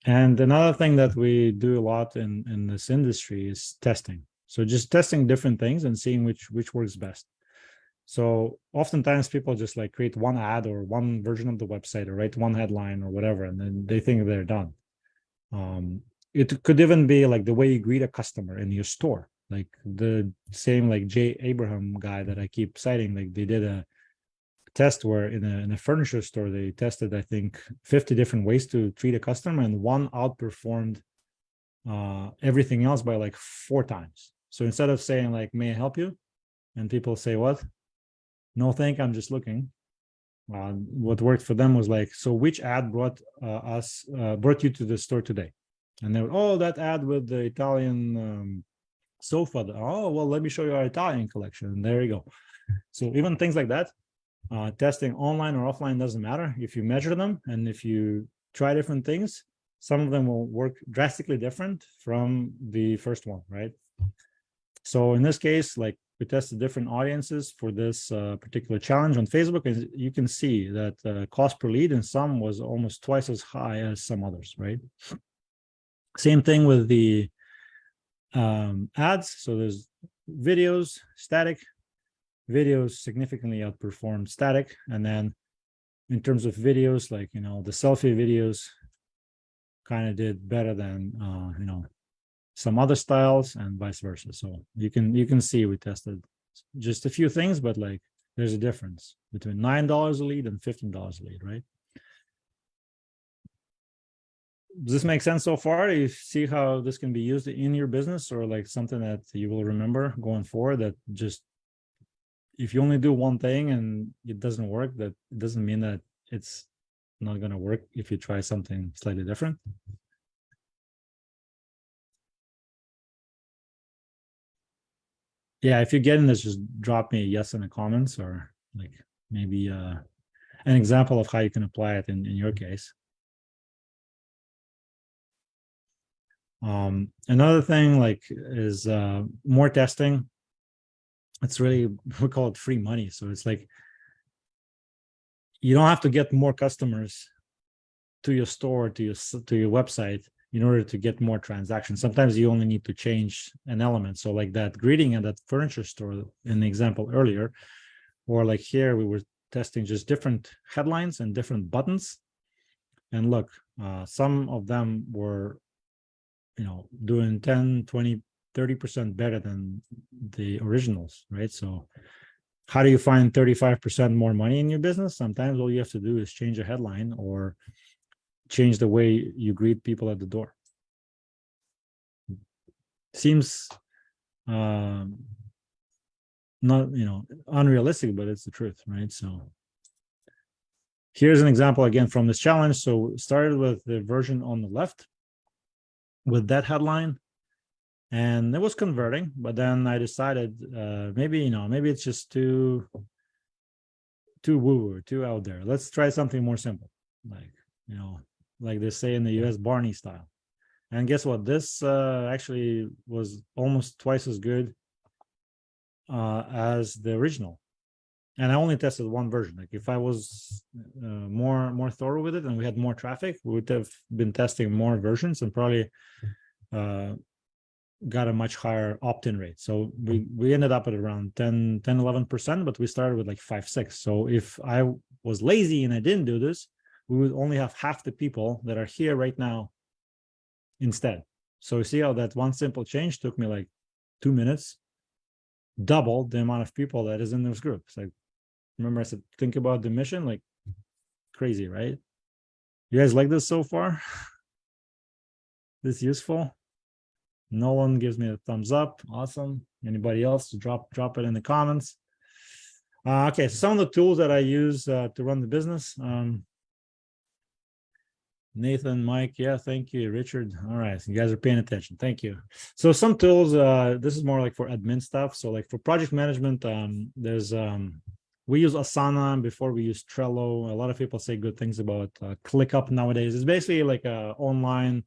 And another thing that we do a lot in this industry is testing. So just testing different things and seeing which works best. So oftentimes people just like create one ad or one version of the website or write one headline or whatever, and then they think they're done. It could even be like the way you greet a customer in your store. Like the same like Jay Abraham guy that I keep citing, like they did a test where in a furniture store, they tested, I think, 50 different ways to treat a customer, and one outperformed everything else by like 4 times. So instead of saying like, may I help you? And people say, what? No, thank you, I'm just looking. What worked for them was like, so which ad brought you to the store today? And they were, oh, that ad with the Italian sofa. Oh, well, let me show you our Italian collection. And there you go. So even things like that, testing online or offline doesn't matter. If you measure them and if you try different things, some of them will work drastically different from the first one, right? So in this case, like we tested different audiences for this particular challenge on Facebook, and you can see that cost per lead in some was almost twice as high as some others, right? Same thing with the ads. So there's videos, static. Videos significantly outperformed static. And then in terms of videos, like, you know, the selfie videos kind of did better than, you know, some other styles, and vice versa. So you can see we tested just a few things, but like there's a difference between $9 a lead and $15 a lead, right? Does this make sense so far? You see how this can be used in your business, or like something that you will remember going forward, that just, if you only do one thing and it doesn't work, that it doesn't mean that it's not going to work if you try something slightly different. Yeah, if you're getting this, just drop me a yes in the comments, or like maybe an example of how you can apply it in your case. Another thing like is more testing. It's really, we call it free money. So it's like, you don't have to get more customers to your store, to your website in order to get more transactions. Sometimes you only need to change an element. So like that greeting at that furniture store in the example earlier, or like here we were testing just different headlines and different buttons. And look, some of them were, doing 10, 20, 30% better than the originals, right? So how do you find 35% more money in your business? Sometimes all you have to do is change a headline or change the way you greet people at the door. Seems not, unrealistic, but it's the truth, right? So here's an example again from this challenge. So started with the version on the left with that headline, and it was converting, but then I decided maybe it's just too woo or too out there. Let's try something more simple, like they say in the US, Barney style. And guess what? This actually was almost twice as good as the original. And I only tested one version. Like if I was more thorough with it and we had more traffic, we would have been testing more versions and probably got a much higher opt-in rate. So we ended up at around 11%, but we started with like 5-6. So if I was lazy and I didn't do this, we would only have half the people that are here right now instead. So you see how that one simple change took me like 2 minutes, doubled the amount of people that is in this group. It's like, remember I said, think about the mission, like crazy, right? You guys like this so far? This useful? No one gives me a thumbs up. Awesome. Anybody else? Drop it in the comments. Okay, so some of the tools that I use to run the business. Nathan, Mike, yeah, thank you. Richard, all right, so you guys are paying attention. Thank you. So some tools, this is more like for admin stuff. So like for project management, there's we use Asana before we use Trello. A lot of people say good things about ClickUp nowadays. It's basically like a online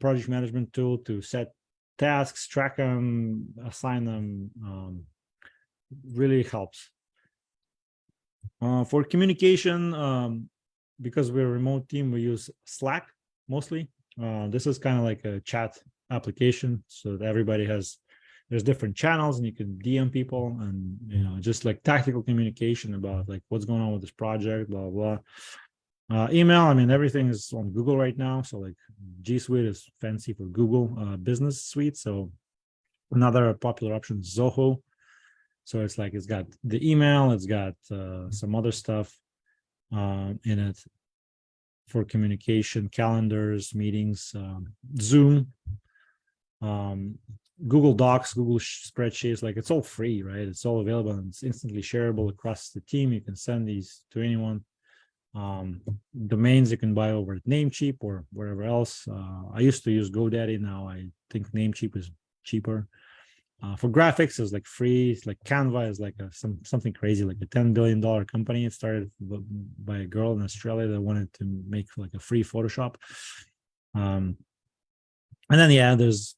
project management tool to set tasks, track them, assign them. Really helps. For communication, because we're a remote team, we use Slack mostly. This is kind of like a chat application, so that everybody there's different channels and you can DM people and just like tactical communication about like what's going on with this project, blah blah. Email, I mean, everything is on Google right now, so like G Suite is fancy for Google Business Suite. So another popular option is Zoho. So it's like it's got the email, it's got some other stuff in it for communication, calendars, meetings, Zoom, Google Docs, Google spreadsheets. Like it's all free, right? It's all available and it's instantly shareable across the team. You can send these to anyone. Domains you can buy over at Namecheap or wherever else. I used to use GoDaddy. Now I think Namecheap is cheaper. For graphics, it's like free. It's like Canva is like something crazy, like a $10 billion company. It started by a girl in Australia that wanted to make like a free Photoshop. And then there's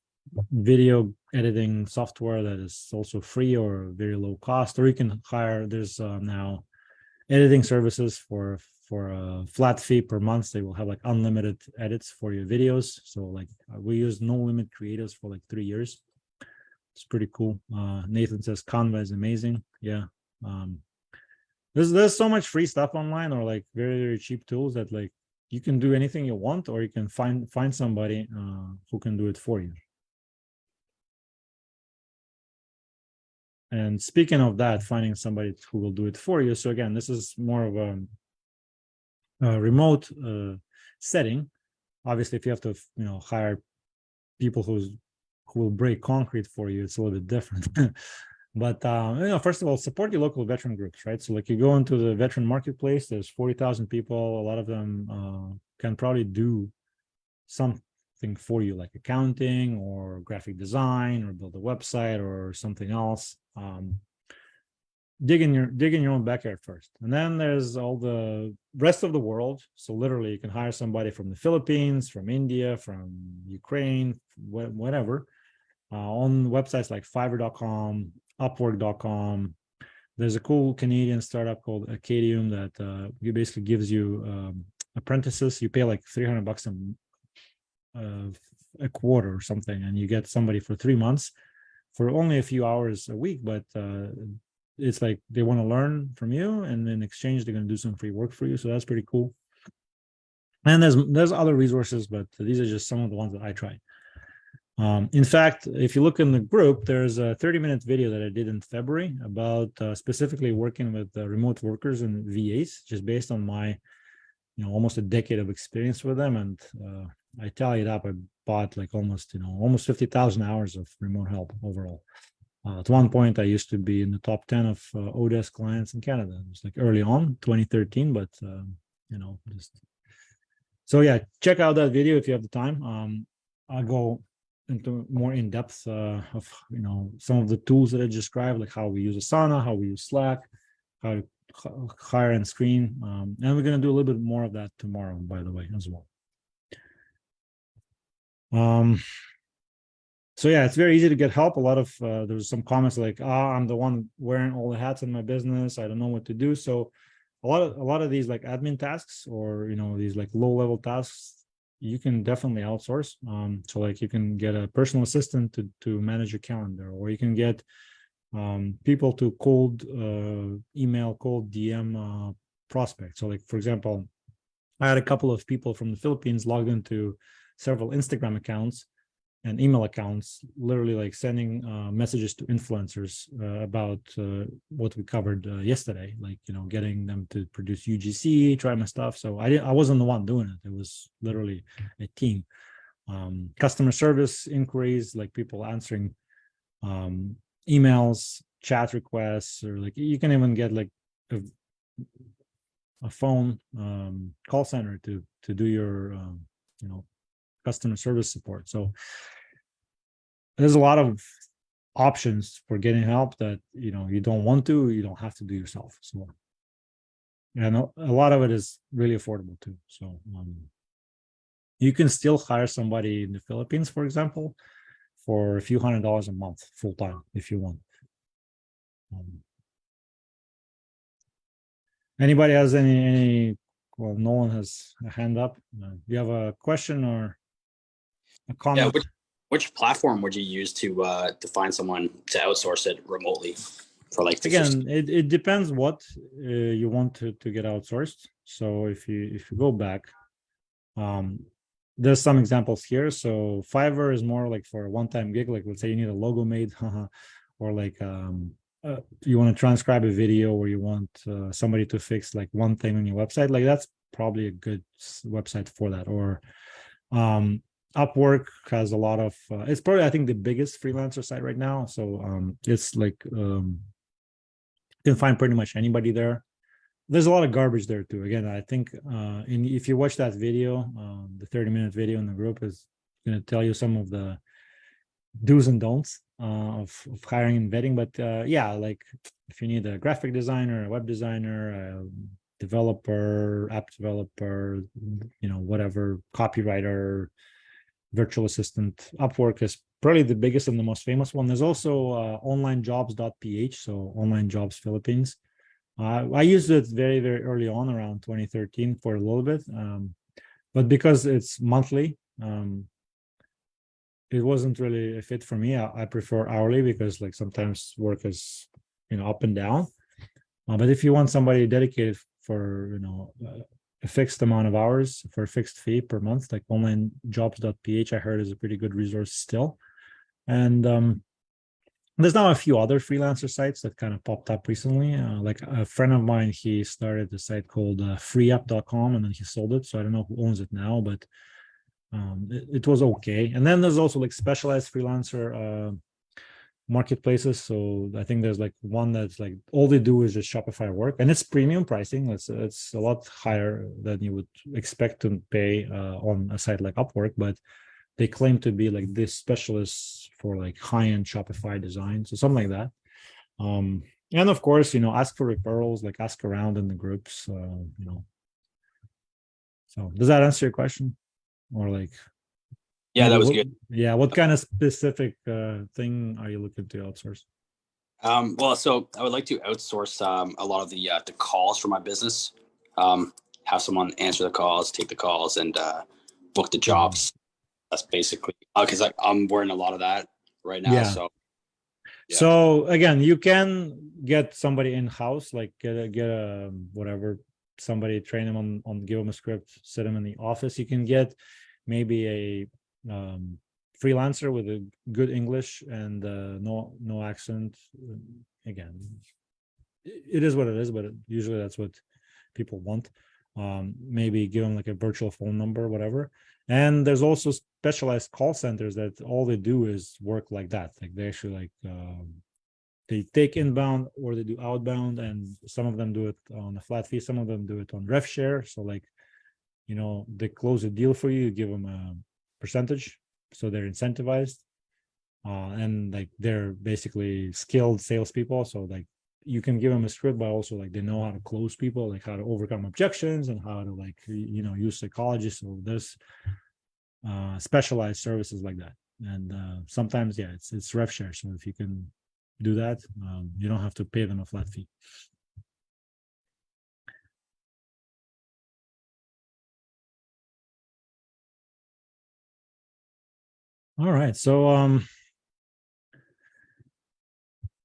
video editing software that is also free or very low cost, or you can hire. There's now editing services for a flat fee per month. They will have like unlimited edits for your videos. So like we use No Limit Creatives for like 3 years. It's pretty cool. Nathan says Canva is amazing. Yeah. There's so much free stuff online or like very, very cheap tools that like you can do anything you want, or you can find somebody who can do it for you. And speaking of that, finding somebody who will do it for you. So again, this is more of a remote setting. Obviously, if you have to, hire people who will break concrete for you, it's a little bit different. But first of all, support your local veteran groups, right? So like you go into the veteran marketplace, there's 40,000 people. A lot of them can probably do something for you, like accounting or graphic design or build a website or something else. Dig in your own backyard first, and then there's all the rest of the world. So literally, you can hire somebody from the Philippines, from India, from Ukraine, whatever, on websites like Fiverr.com, Upwork.com. There's a cool Canadian startup called Acadium that basically gives you apprentices. You pay like $300 a quarter or something, and you get somebody for 3 months for only a few hours a week, but it's like they want to learn from you, and in exchange they're going to do some free work for you. So that's pretty cool. And there's other resources, but these are just some of the ones that I tried. In fact, if you look in the group, there's a 30-minute video that I did in February about specifically working with remote workers and VAs, just based on my, almost a decade of experience with them. And I tallied up, I bought like almost 50,000 hours of remote help overall. At one point, I used to be in the top 10 of Odesk clients in Canada. It was like early on, 2013, but just so yeah, check out that video if you have the time. I'll go into more in depth of some of the tools that I described, like how we use Asana, how we use Slack, how to hire and screen, and we're going to do a little bit more of that tomorrow, by the way, as well. So yeah, it's very easy to get help. A lot of there's some comments like, I'm the one wearing all the hats in my business, I don't know what to do. So a lot of these like admin tasks, or these like low level tasks, you can definitely outsource. So like you can get a personal assistant to manage your calendar, or you can get people to cold email, cold DM prospects. So like, for example, I had a couple of people from the Philippines logged into several Instagram accounts and email accounts, literally like sending messages to influencers about what we covered yesterday, like getting them to produce UGC, try my stuff. So I wasn't the one doing it. It was literally a team. Customer service inquiries, like people answering emails, chat requests, or like you can even get like a phone call center to do your customer service support. So there's a lot of options for getting help that you don't have to do yourself. So and a lot of it is really affordable too. So you can still hire somebody in the Philippines, for example, for a few $100s a month full time if you want. Anybody has any well, no one has a hand up. Do you have a question or a comment? Yeah, which platform would you use to find someone to outsource it remotely for like again it depends what you want to get outsourced. So if you go back, there's some examples here. So Fiverr is more like for a one-time gig, like let's say you need a logo made or like you want to transcribe a video, or you want somebody to fix like one thing on your website, like that's probably a good website for that. Or Upwork has a lot of it's probably, I think, the biggest freelancer site right now. So it's like you can find pretty much anybody there. There's a lot of garbage there too. Again, I think if you watch that video, the 30-minute video in the group is going to tell you some of the do's and don'ts of hiring and vetting. But yeah, like if you need a graphic designer, a web designer, a developer, app developer, whatever, copywriter, virtual assistant, Upwork is probably the biggest and the most famous one. There's also onlinejobs.ph, so Online Jobs Philippines. I used it very, very early on, around 2013, for a little bit. But because it's monthly, it wasn't really a fit for me. I prefer hourly, because like sometimes work is, up and down. But if you want somebody dedicated for, a fixed amount of hours for a fixed fee per month, like onlinejobs.ph, I heard, is a pretty good resource still. And there's now a few other freelancer sites that kind of popped up recently. Like a friend of mine, he started a site called freeup.com, and then he sold it. So I don't know who owns it now, but it was okay. And then there's also like specialized freelancer marketplaces. So I think there's like one that's like all they do is just Shopify work, and it's premium pricing. It's a lot higher than you would expect to pay on a site like Upwork, but they claim to be like this specialists for like high-end Shopify design, so something like that. And of course, ask for referrals, like ask around in the groups. So does that answer your question? Or like, yeah, that was good. Yeah, what kind of specific thing are you looking to outsource? Well, so I would like to outsource a lot of the calls for my business. Have someone answer the calls, take the calls, and book the jobs. That's basically because I'm wearing a lot of that right now. Yeah. So So again, you can get somebody in-house, like get a whatever, somebody, train them on give them a script, sit them in the office. You can get maybe a freelancer with a good English and no accent. Again, it is what it is, but usually that's what people want. Maybe give them like a virtual phone number, whatever. And there's also specialized call centers that all they do is work like that. Like they actually like they take inbound or they do outbound, and some of them do it on a flat fee. Some of them do it on rev share. So like, you know, they close a deal for you, you give them a percentage, so they're incentivized. And like they're basically skilled salespeople. So like you can give them a script, but also like they know how to close people, like how to overcome objections and how to like, you know, use psychology. So there's specialized services like that. And sometimes, yeah, it's rev share. So if you can do that, you don't have to pay them a flat fee. All right. So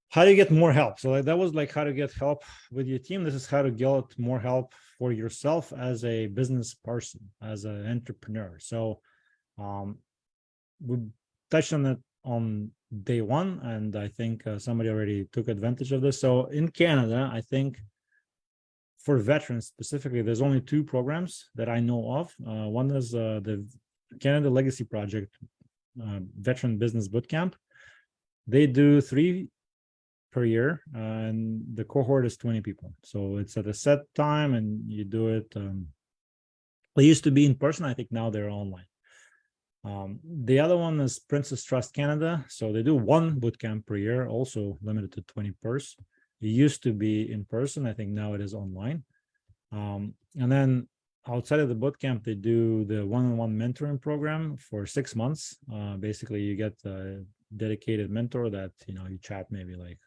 how do you get more help? So like that was like how to get help with your team. This is how to get more help for yourself as a business person, as an entrepreneur. So we touched on it on day one, and I think somebody already took advantage of this. So in Canada, I think for veterans specifically, there's only two programs that I know of. One is the Canada Legacy Project Veteran Business Bootcamp. They do 3 per year, and the cohort is 20 people. So it's at a set time, and you do it. They used to be in person. I think now they're online. The other one is Princess Trust Canada. So they do 1 bootcamp per year, also limited to 20 pers. It used to be in person. I think now it is online. And then outside of the bootcamp, they do the one-on-one mentoring program for 6 months. Basically, you get a dedicated mentor that, you know, you chat maybe like,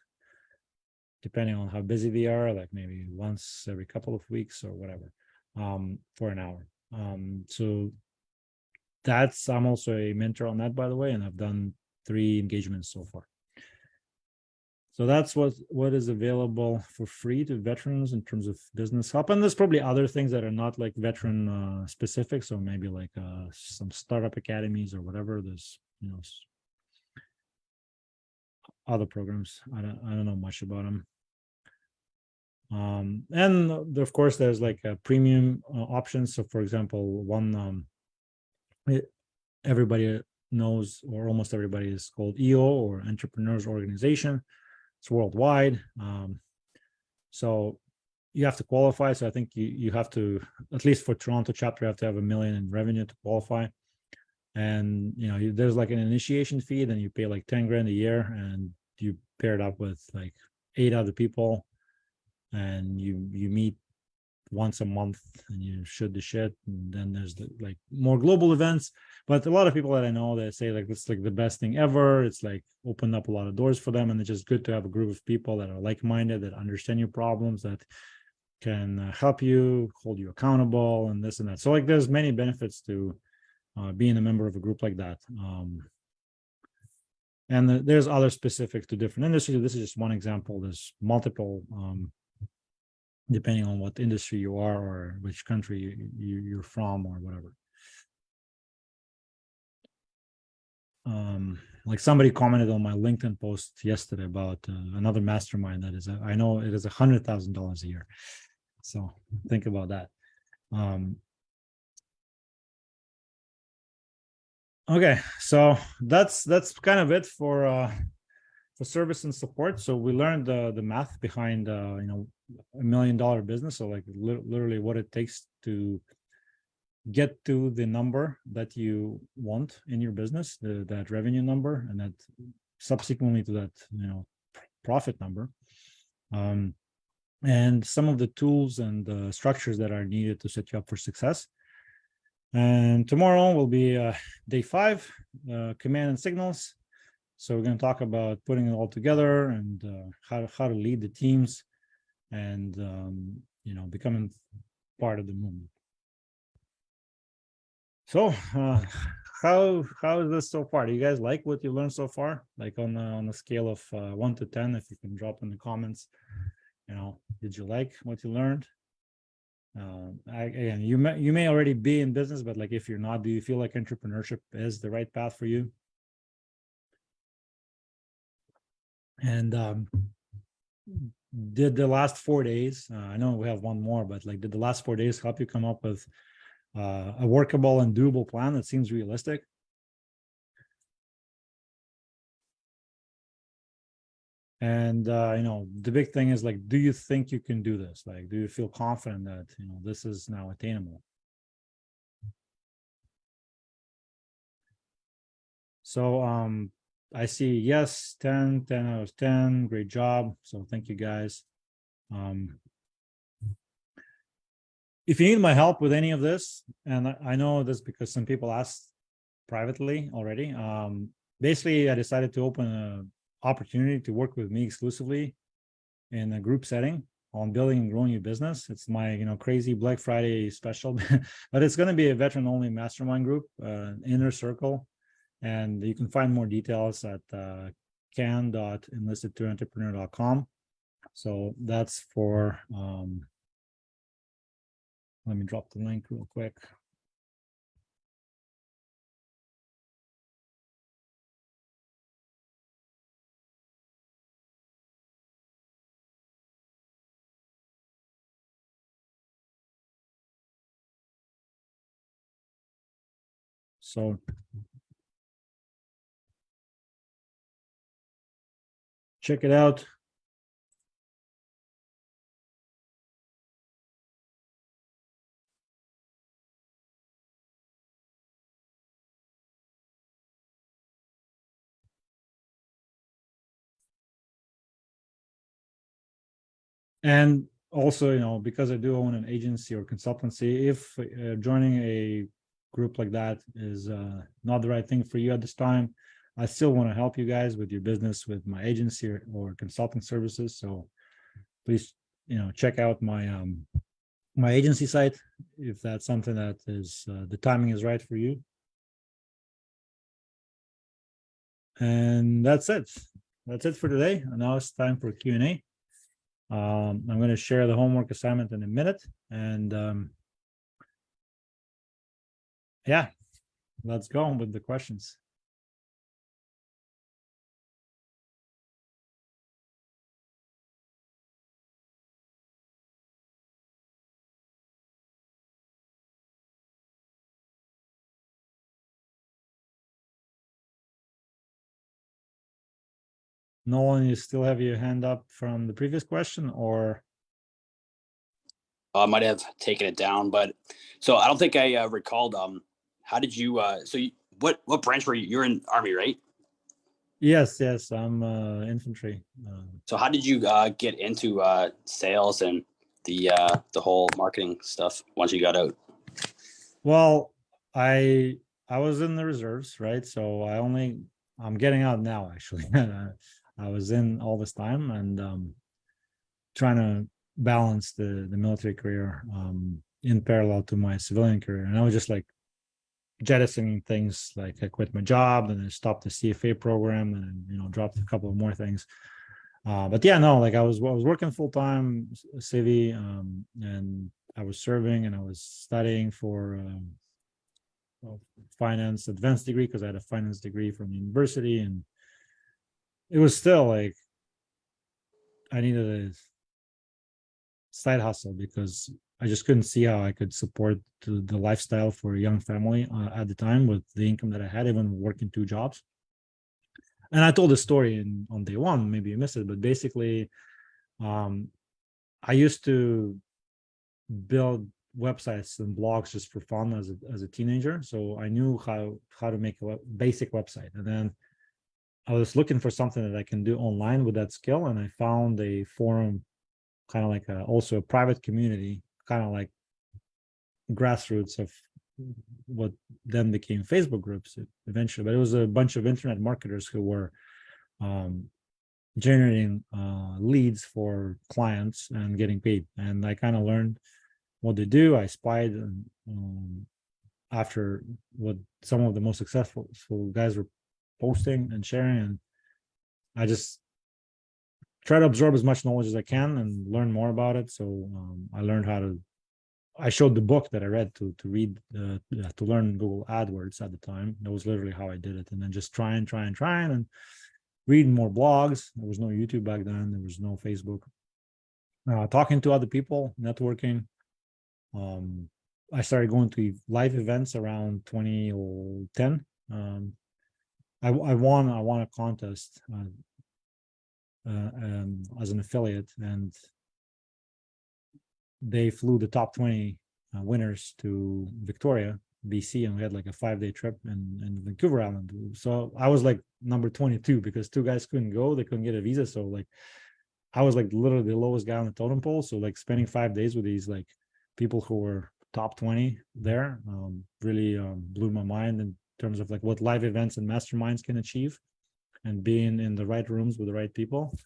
depending on how busy they are, like maybe once every couple of weeks or whatever, for an hour. So that's, I'm also a mentor on that, by the way, and I've done 3 engagements so far. So that's what is available for free to veterans in terms of business help. And there's probably other things that are not like veteran specific. So maybe like some startup academies or whatever. There's, you know, other programs. I don't know much about them. And of course, there's like a premium options. So for example, one everybody knows, or almost everybody, is called EO, or Entrepreneurs Organization. It's worldwide. So you have to qualify. So I think you have to, at least for Toronto chapter, you have to have $1 million in revenue to qualify. And you know, there's like an initiation fee, then you pay like 10 grand a year, and you pair it up with like 8 other people, and you meet once a month and you shoot the shit. And then there's like more global events. But a lot of people that I know, that say like it's like the best thing ever. It's like opened up a lot of doors for them, and it's just good to have a group of people that are like-minded, that understand your problems, that can help you, hold you accountable, and this and that. So like there's many benefits to being a member of a group like that. And there's other specific to different industries. This is just one example. There's multiple, depending on what industry you are or which country you're from or whatever. Like somebody commented on my LinkedIn post yesterday about another mastermind that is, I know it is $100,000 a year. So think about that. Okay, so that's kind of it for service and support. So we learned the math behind you know, $1 million business. So like literally what it takes to get to the number that you want in your business, that revenue number, and that subsequently to that, you know, profit number, and some of the tools and the structures that are needed to set you up for success. And tomorrow will be day 5, command and signals. So we're going to talk about putting it all together, and how to lead the teams, and you know, becoming part of the movement. So how is this so far? Do you guys like what you learned so far? Like on a scale of 1 to 10, if you can drop in the comments, did you like what you learned? Again, you may already be in business, but like if you're not, do you feel like entrepreneurship is the right path for you? And did the last 4 days, I know we have one more, but like did the last 4 days help you come up with a workable and doable plan that seems realistic? And the big thing is like, do you think you can do this? Like, do you feel confident that this is now attainable? So I see yes, 10 out of 10, great job. So thank you guys. If you need my help with any of this, and I know this because some people asked privately already, basically I decided to open an opportunity to work with me exclusively in a group setting on building and growing your business. It's my crazy Black Friday special, but it's going to be a veteran only mastermind group, inner circle, and you can find more details at can.enlisted2entrepreneur.com. So that's for let me drop the link real quick. So check it out. And also, because I do own an agency or consultancy, if joining a group like that is not the right thing for you at this time, I still want to help you guys with your business with my agency or consulting services. So please, check out my agency site if that's something that is the timing is right for you. And that's it. That's it for today. And now it's time for Q&A. I'm going to share the homework assignment in a minute, and yeah, let's go on with the questions. Nolan, you still have your hand up from the previous question, or? I might have taken it down, but so I don't think I recalled. How did you? What branch were you? You're in Army, right? Yes, I'm infantry. So how did you get into sales and the whole marketing stuff once you got out? Well, I was in the reserves, right? So I'm getting out now, actually. I was in all this time and trying to balance the military career in parallel to my civilian career. And I was just like jettisoning things, like I quit my job and I stopped the CFA program and dropped a couple of more things. But yeah, no, like I was working full-time civvy, and I was serving and I was studying for finance advanced degree because I had a finance degree from university, and it was still like I needed a side hustle because I just couldn't see how I could support the lifestyle for a young family at the time with the income that I had, even working 2 jobs. And I told the story on day one, maybe you missed it, but basically, I used to build websites and blogs just for fun as a teenager. So I knew how to make a basic website. And then I was looking for something that I can do online with that skill. And I found a forum, kind of like also a private community, kind of like grassroots of what then became Facebook groups eventually. But it was a bunch of internet marketers who were generating leads for clients and getting paid. And I kind of learned what they do. I spied after what some of the most successful guys were posting and sharing, and I just try to absorb as much knowledge as I can and learn more about it. So I learned how to. I showed the book that I read to read to learn Google AdWords at the time. That was literally how I did it, and then just trying, and reading more blogs. There was no YouTube back then. There was no Facebook. Talking to other people, networking. I started going to live events around 2010. I won a contest as an affiliate, and they flew the top 20 winners to Victoria, BC, and we had like a 5-day trip in Vancouver Island. So I was like number 22 because 2 guys couldn't go, they couldn't get a visa. So like I was like literally the lowest guy on the totem pole. So like spending 5 days with these like people who were top 20 there really blew my mind in terms of like what live events and masterminds can achieve, and being in the right rooms with the right people.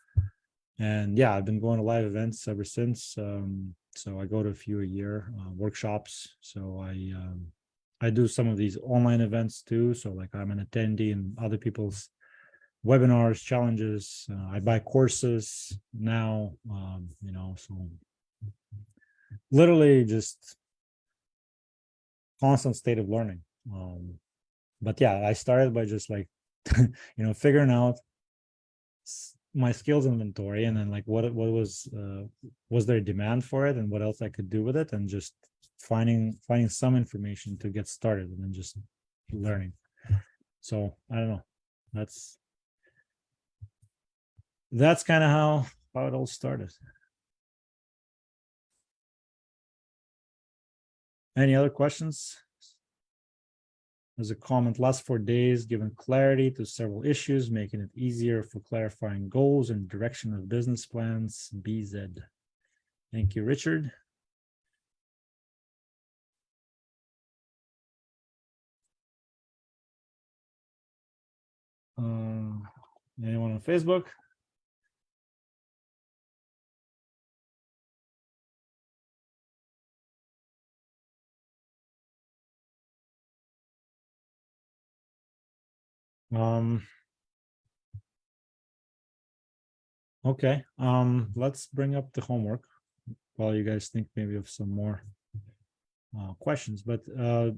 And yeah, I've been going to live events ever since. So I go to a few a year, workshops. So I do some of these online events too. So like I'm an attendee in other people's webinars, challenges. I buy courses now, so literally just constant state of learning. But yeah, I started by just like, figuring out my skills inventory, and then like what was there demand for it, and what else I could do with it, and just finding some information to get started, and then just learning. So I don't know. That's kind of how it all started. Any other questions? There's a comment: last 4 days given clarity to several issues, making it easier for clarifying goals and direction of business plans. BZ. Thank you, Richard. Anyone on Facebook? Okay. Let's bring up the homework while you guys think maybe of some more questions. But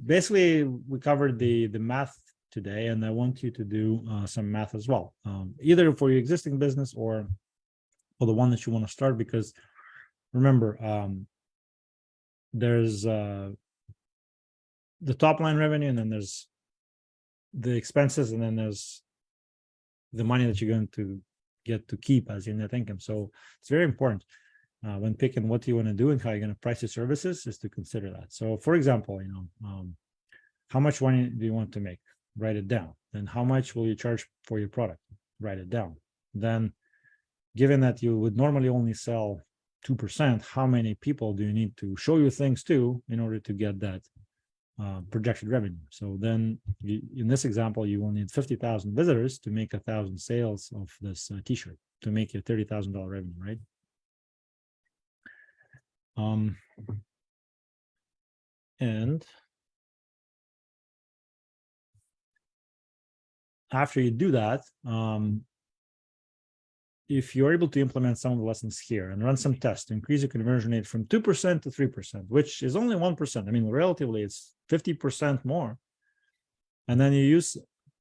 basically, we covered the math today, and I want you to do some math as well, either for your existing business or for the one that you want to start. Because remember, there's the top line revenue, and then there's the expenses, and then there's the money that you're going to get to keep as your net income. So it's very important when picking what you want to do and how you're going to price your services, is to consider that. So for example, how much money do you want to make? Write it down. Then how much will you charge for your product? Write it down. Then, given that you would normally only sell 2%, how many people do you need to show you things to in order to get that projected revenue? So then in this example, you will need 50,000 visitors to make 1,000 sales of this t-shirt to make your $30,000 revenue, right? And after you do that, if you're able to implement some of the lessons here and run some tests to increase your conversion rate from 2% to 3%, which is only 1%. I mean, relatively, it's 50% more. And then you use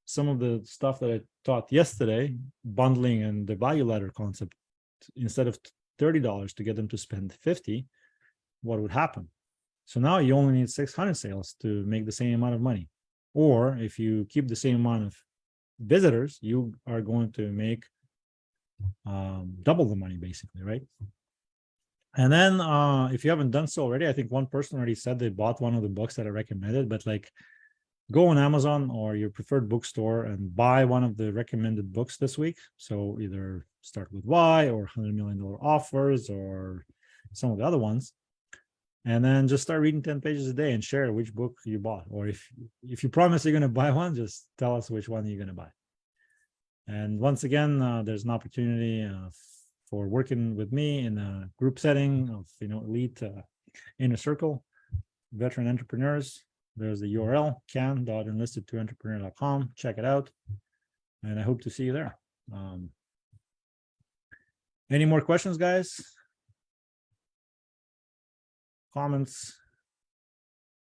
some of the stuff that I taught yesterday, bundling and the value ladder concept. Instead of $30 to get them to spend 50, what would happen? So now you only need 600 sales to make the same amount of money. Or if you keep the same amount of visitors, you are going to make double the money, basically, right? And then if you haven't done so already, I think one person already said they bought one of the books that I recommended, but like, go on Amazon or your preferred bookstore and buy one of the recommended books this week. So either Start With Why or $100 Million Offers or some of the other ones. And then just start reading 10 pages a day and share which book you bought. Or if you promise you're going to buy one, just tell us which one you're going to buy. And once again, there's an opportunity for working with me in a group setting of elite inner circle veteran entrepreneurs. There's the URL, can.enlisted2entrepreneur.com. Check it out. And I hope to see you there. Any more questions, guys? Comments?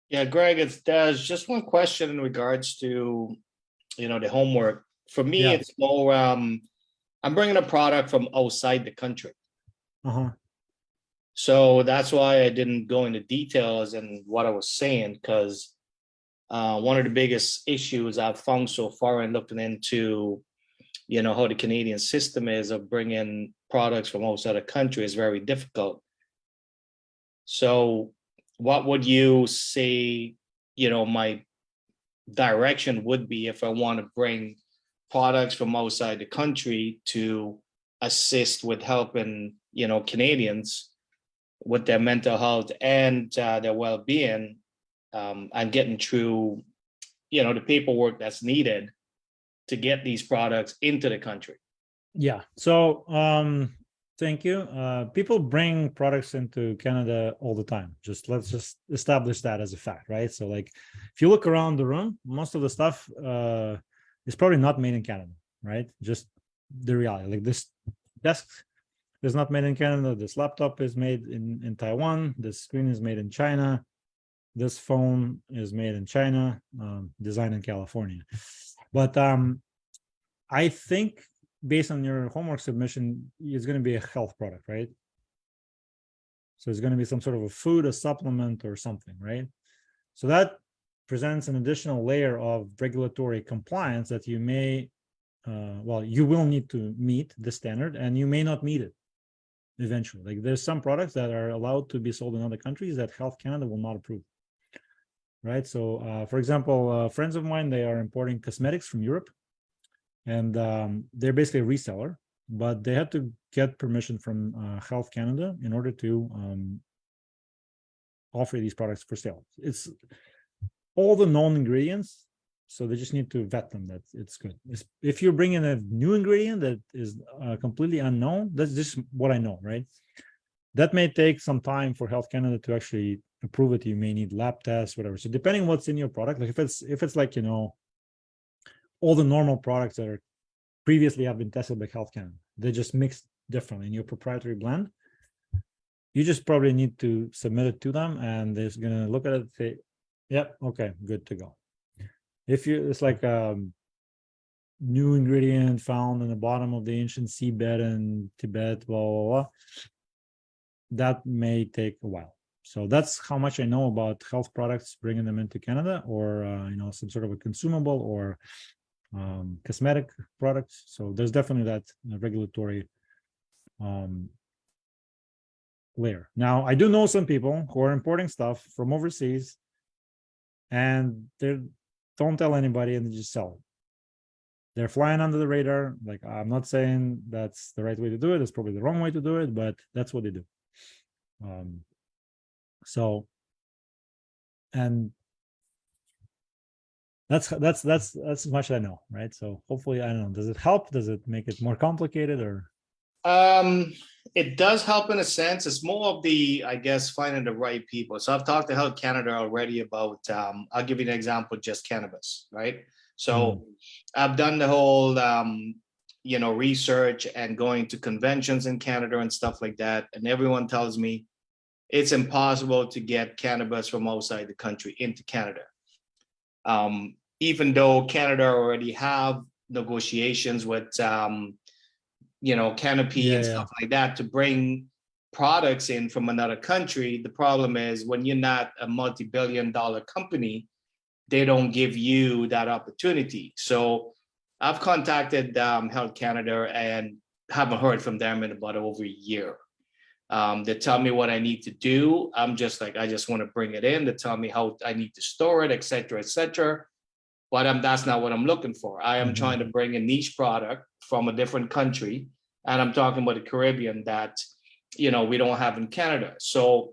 Yeah, Greg, there's just one question in regards to, the homework. For me, Yeah. it's more, I'm bringing a product from outside the country. Uh-huh. So that's why I didn't go into details and what I was saying, because one of the biggest issues I've found so far in looking into, how the Canadian system is of bringing products from outside the country is very difficult. So what would you say, my direction would be if I want to bring products from outside the country to assist with helping, Canadians with their mental health and their well-being, and getting through, the paperwork that's needed to get these products into the country? Yeah. So thank you. People bring products into Canada all the time. Let's just establish that as a fact, right? So like if you look around the room, most of the stuff is probably not made in Canada, right? Just the reality. Like this desk is not made in Canada. This laptop is made in Taiwan. This screen is made in China. This phone is made in China, designed in California. But I think based on your homework submission, it's going to be a health product, right? So it's going to be some sort of a food, a supplement, or something, right? So that presents an additional layer of regulatory compliance that you may, you will need to meet the standard, and you may not meet it eventually. Like there's some products that are allowed to be sold in other countries that Health Canada will not approve, right? So, for example, friends of mine, they are importing cosmetics from Europe. And they're basically a reseller, but they had to get permission from Health Canada in order to offer these products for sale. It's all the known ingredients, so they just need to vet them that it's good. If you bring in a new ingredient that is completely unknown, that's just what I know, right? That may take some time for Health Canada to actually approve it. You may need lab tests, whatever. So depending what's in your product, like if it's like, all the normal products that are previously have been tested by Health Canada, they just mixed differently in your proprietary blend. You just probably need to submit it to them, and they're going to look at it and say, yep, okay, good to go. It's like a new ingredient found in the bottom of the ancient seabed in Tibet, blah, blah, blah, that may take a while. So that's how much I know about health products, bringing them into Canada, or some sort of a consumable or cosmetic products. So there's definitely that regulatory layer. Now, I do know some people who are importing stuff from overseas, and they don't tell anybody and they just sell it. They're flying under the radar. Like, I'm not saying that's the right way to do it. It's probably the wrong way to do it, but that's what they do. And that's as much as I know, right? So hopefully, I don't know, does it help? Does it make it more complicated, or? It does help in a sense. It's more of the, I guess, finding the right people. So I've talked to Health Canada already about, I'll give you an example, just cannabis, right? So I've done the whole, research and going to conventions in Canada and stuff like that. And everyone tells me it's impossible to get cannabis from outside the country into Canada. Even though Canada already have negotiations with, Canopy and stuff like that to bring products in from another country. The problem is when you're not a multi-billion-dollar company, they don't give you that opportunity. So I've contacted Health Canada and haven't heard from them in about over a year. They tell me what I need to do. I'm just like, I just want to bring it in. They tell me how I need to store it, et cetera, et cetera. But that's not what I'm looking for. I am trying to bring a niche product from a different country. And I'm talking about the Caribbean that, we don't have in Canada. So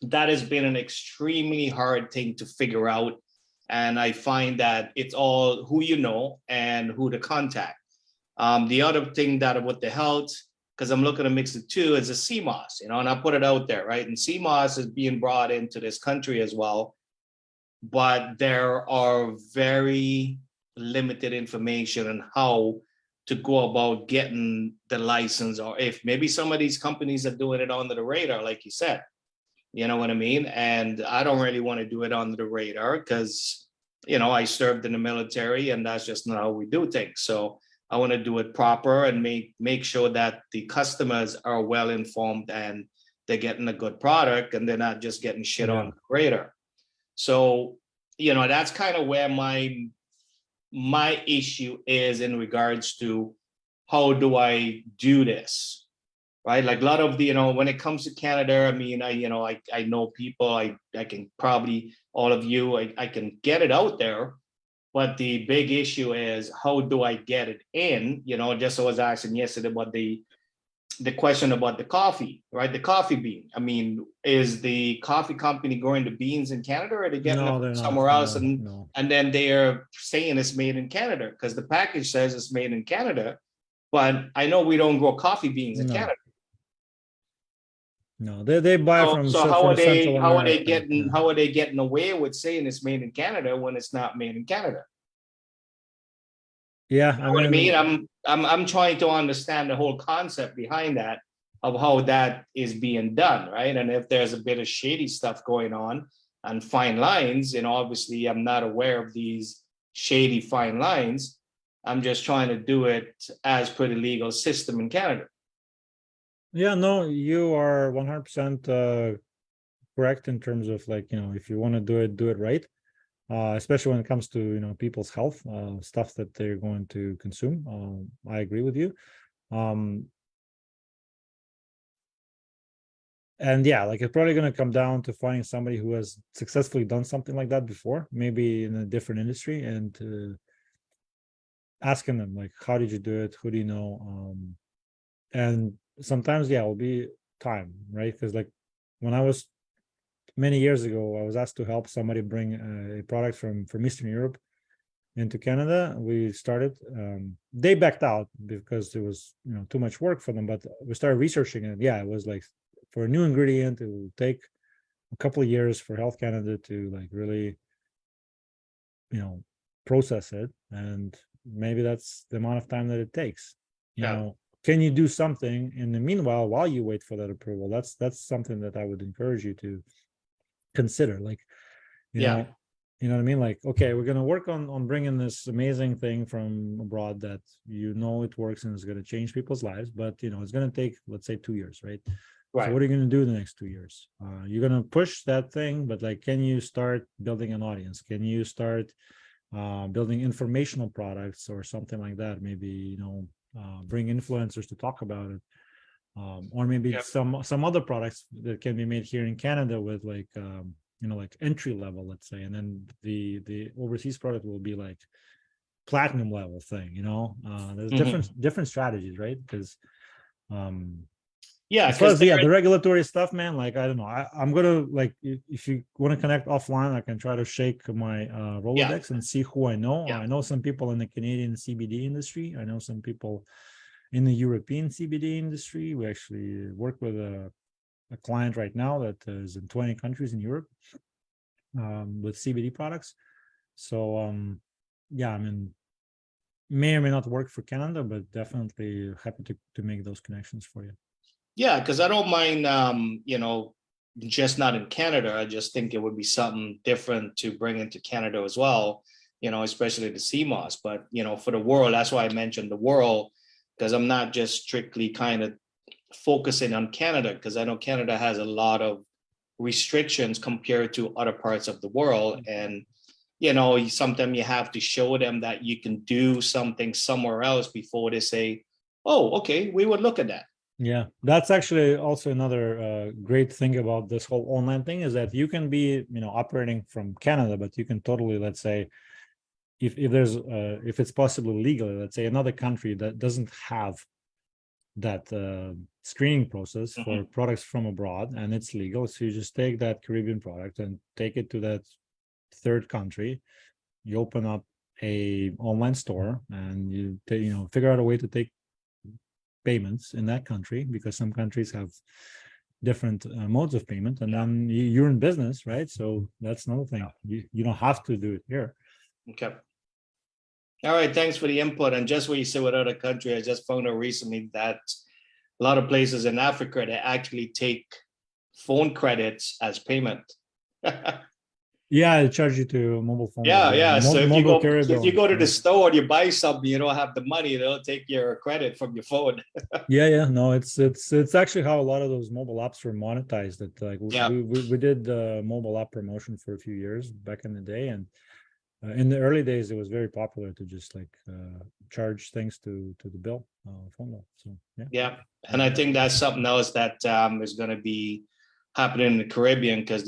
that has been an extremely hard thing to figure out. And I find that it's all who you know and who to contact. The other thing that with the health, because I'm looking to mix it too, is a CMOS, and I put it out there, right? And CMOS is being brought into this country as well. but there are very limited information on how to go about getting the license, or if maybe some of these companies are doing it under the radar, like you said. You know what I mean? And I don't really want to do it under the radar because, I served in the military and that's just not how we do things. So I want to do it proper and make sure that the customers are well informed and they're getting a good product and they're not just getting shit on the radar. So, that's kind of where my issue is in regards to how do I do this? Right, like a lot of the, when it comes to Canada, I mean, I know people, I can probably, all of you, I can get it out there, but the big issue is how do I get it in? Just I was asking yesterday about the question about the coffee, right? The coffee bean. I mean, is the coffee company growing the beans in Canada, or are they getting No, them they're not. somewhere else? No. And then they are saying it's made in Canada because the package says it's made in Canada, but I know we don't grow coffee beans in Canada. No, they buy from So how are Central America. how are they getting away with saying it's made in Canada when it's not made in Canada? Yeah, You know what I mean? I'm trying to understand the whole concept behind that, of how that is being done, right? And if there's a bit of shady stuff going on and fine lines, obviously I'm not aware of these shady fine lines. I'm just trying to do it as per the legal system in Canada. Yeah, no, you are 100% correct in terms of, like, if you want to do it right, especially when it comes to, people's health, stuff that they're going to consume. I agree with you. And yeah, like, it's probably going to come down to finding somebody who has successfully done something like that before, maybe in a different industry, and asking them, like, how did you do it? Who do you know? And sometimes, yeah, it'll be time, right? Because, like, when I was many years ago, I was asked to help somebody bring a product from Eastern Europe into Canada. We started, they backed out because it was, too much work for them, but we started researching it. Yeah, it was like, for a new ingredient, it will take a couple of years for Health Canada to, like, really, process it. And maybe that's the amount of time that it takes. Can you do something in the meanwhile while you wait for that approval? That's something that I would encourage you to consider. Like, you know what I mean? Like, okay, we're going to work on bringing this amazing thing from abroad that it works and it's going to change people's lives, but it's going to take, let's say, 2 years, right? So what are you going to do in the next 2 years? You're going to push that thing, but, like, can you start building an audience? Can you start building informational products or something like that? Maybe, bring influencers to talk about it. Or maybe some other products that can be made here in Canada with, like, like entry level, let's say, and then the overseas product will be like platinum level thing. There's different strategies, right? Because as far as the regulatory stuff, man, like, I don't know. I'm gonna, like, if you want to connect offline, I can try to shake my Rolodex and see who I know. I know some people in the Canadian CBD industry. I know some people in the European CBD industry. We actually work with a client right now that is in 20 countries in Europe with CBD products. So yeah, I mean, may or may not work for Canada, but definitely happy to make those connections for you. Yeah, because I don't mind, just not in Canada. I just think it would be something different to bring into Canada as well, especially the CMOS. But, for the world, that's why I mentioned the world, because I'm not just strictly kind of focusing on Canada, because I know Canada has a lot of restrictions compared to other parts of the world. And, sometimes you have to show them that you can do something somewhere else before they say, oh, okay, we would look at that. Yeah, that's actually also another great thing about this whole online thing, is that you can be, operating from Canada, but you can totally, let's say, if there's if it's possible legally, let's say, another country that doesn't have that screening process for products from abroad and it's legal, so you just take that Caribbean product and take it to that third country. You open up a online store and you figure out a way to take payments in that country, because some countries have different modes of payment, and then you're in business, right? So that's another thing. You don't have to do it here. Okay. All right, thanks for the input. And just what you said with other country, I just found out recently that a lot of places in Africa, they actually take phone credits as payment. Yeah, it charge you to mobile phone. Yeah. So if mobile carrier if you bill, go to the right? store and you buy something, you don't have the money, they'll take your credit from your phone. Yeah, no, it's actually how a lot of those mobile apps were monetized. That like Yeah. we did mobile app promotion for a few years back in the day, and in the early days, it was very popular to just like charge things to the bill, phone bill. So yeah. Yeah, and I think that's something else that is going to be happening in the Caribbean, because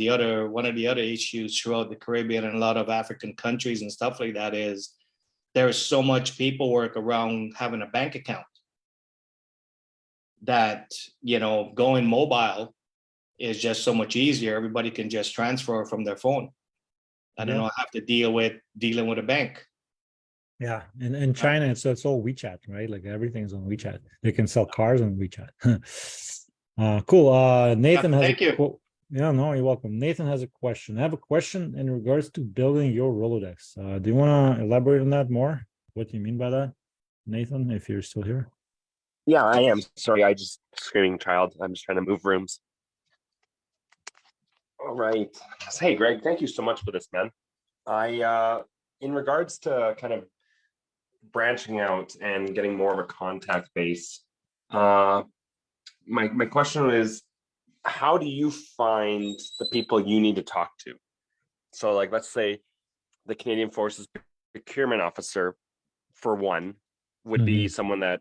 one of the other issues throughout the Caribbean and a lot of African countries and stuff like that is there is so much paperwork around having a bank account that, going mobile is just so much easier. Everybody can just transfer from their phone. I don't know, have to dealing with a bank. Yeah, and in China, it's all WeChat, right? Like everything's on WeChat. They can sell cars on WeChat. Cool. Nathan has thank you. Yeah, no, you're welcome. Nathan has a question. I have a question in regards to building your Rolodex. Do you want to elaborate on that more? What do you mean by that, Nathan? If you're still here. Yeah, I am. Sorry, I just screaming child. I'm just trying to move rooms. All right. Hey, Greg, thank you so much for this, man. In regards to kind of branching out and getting more of a contact base, my question is, how do you find the people you need to talk to? So, like, let's say the Canadian Forces procurement officer, for one, would be someone that,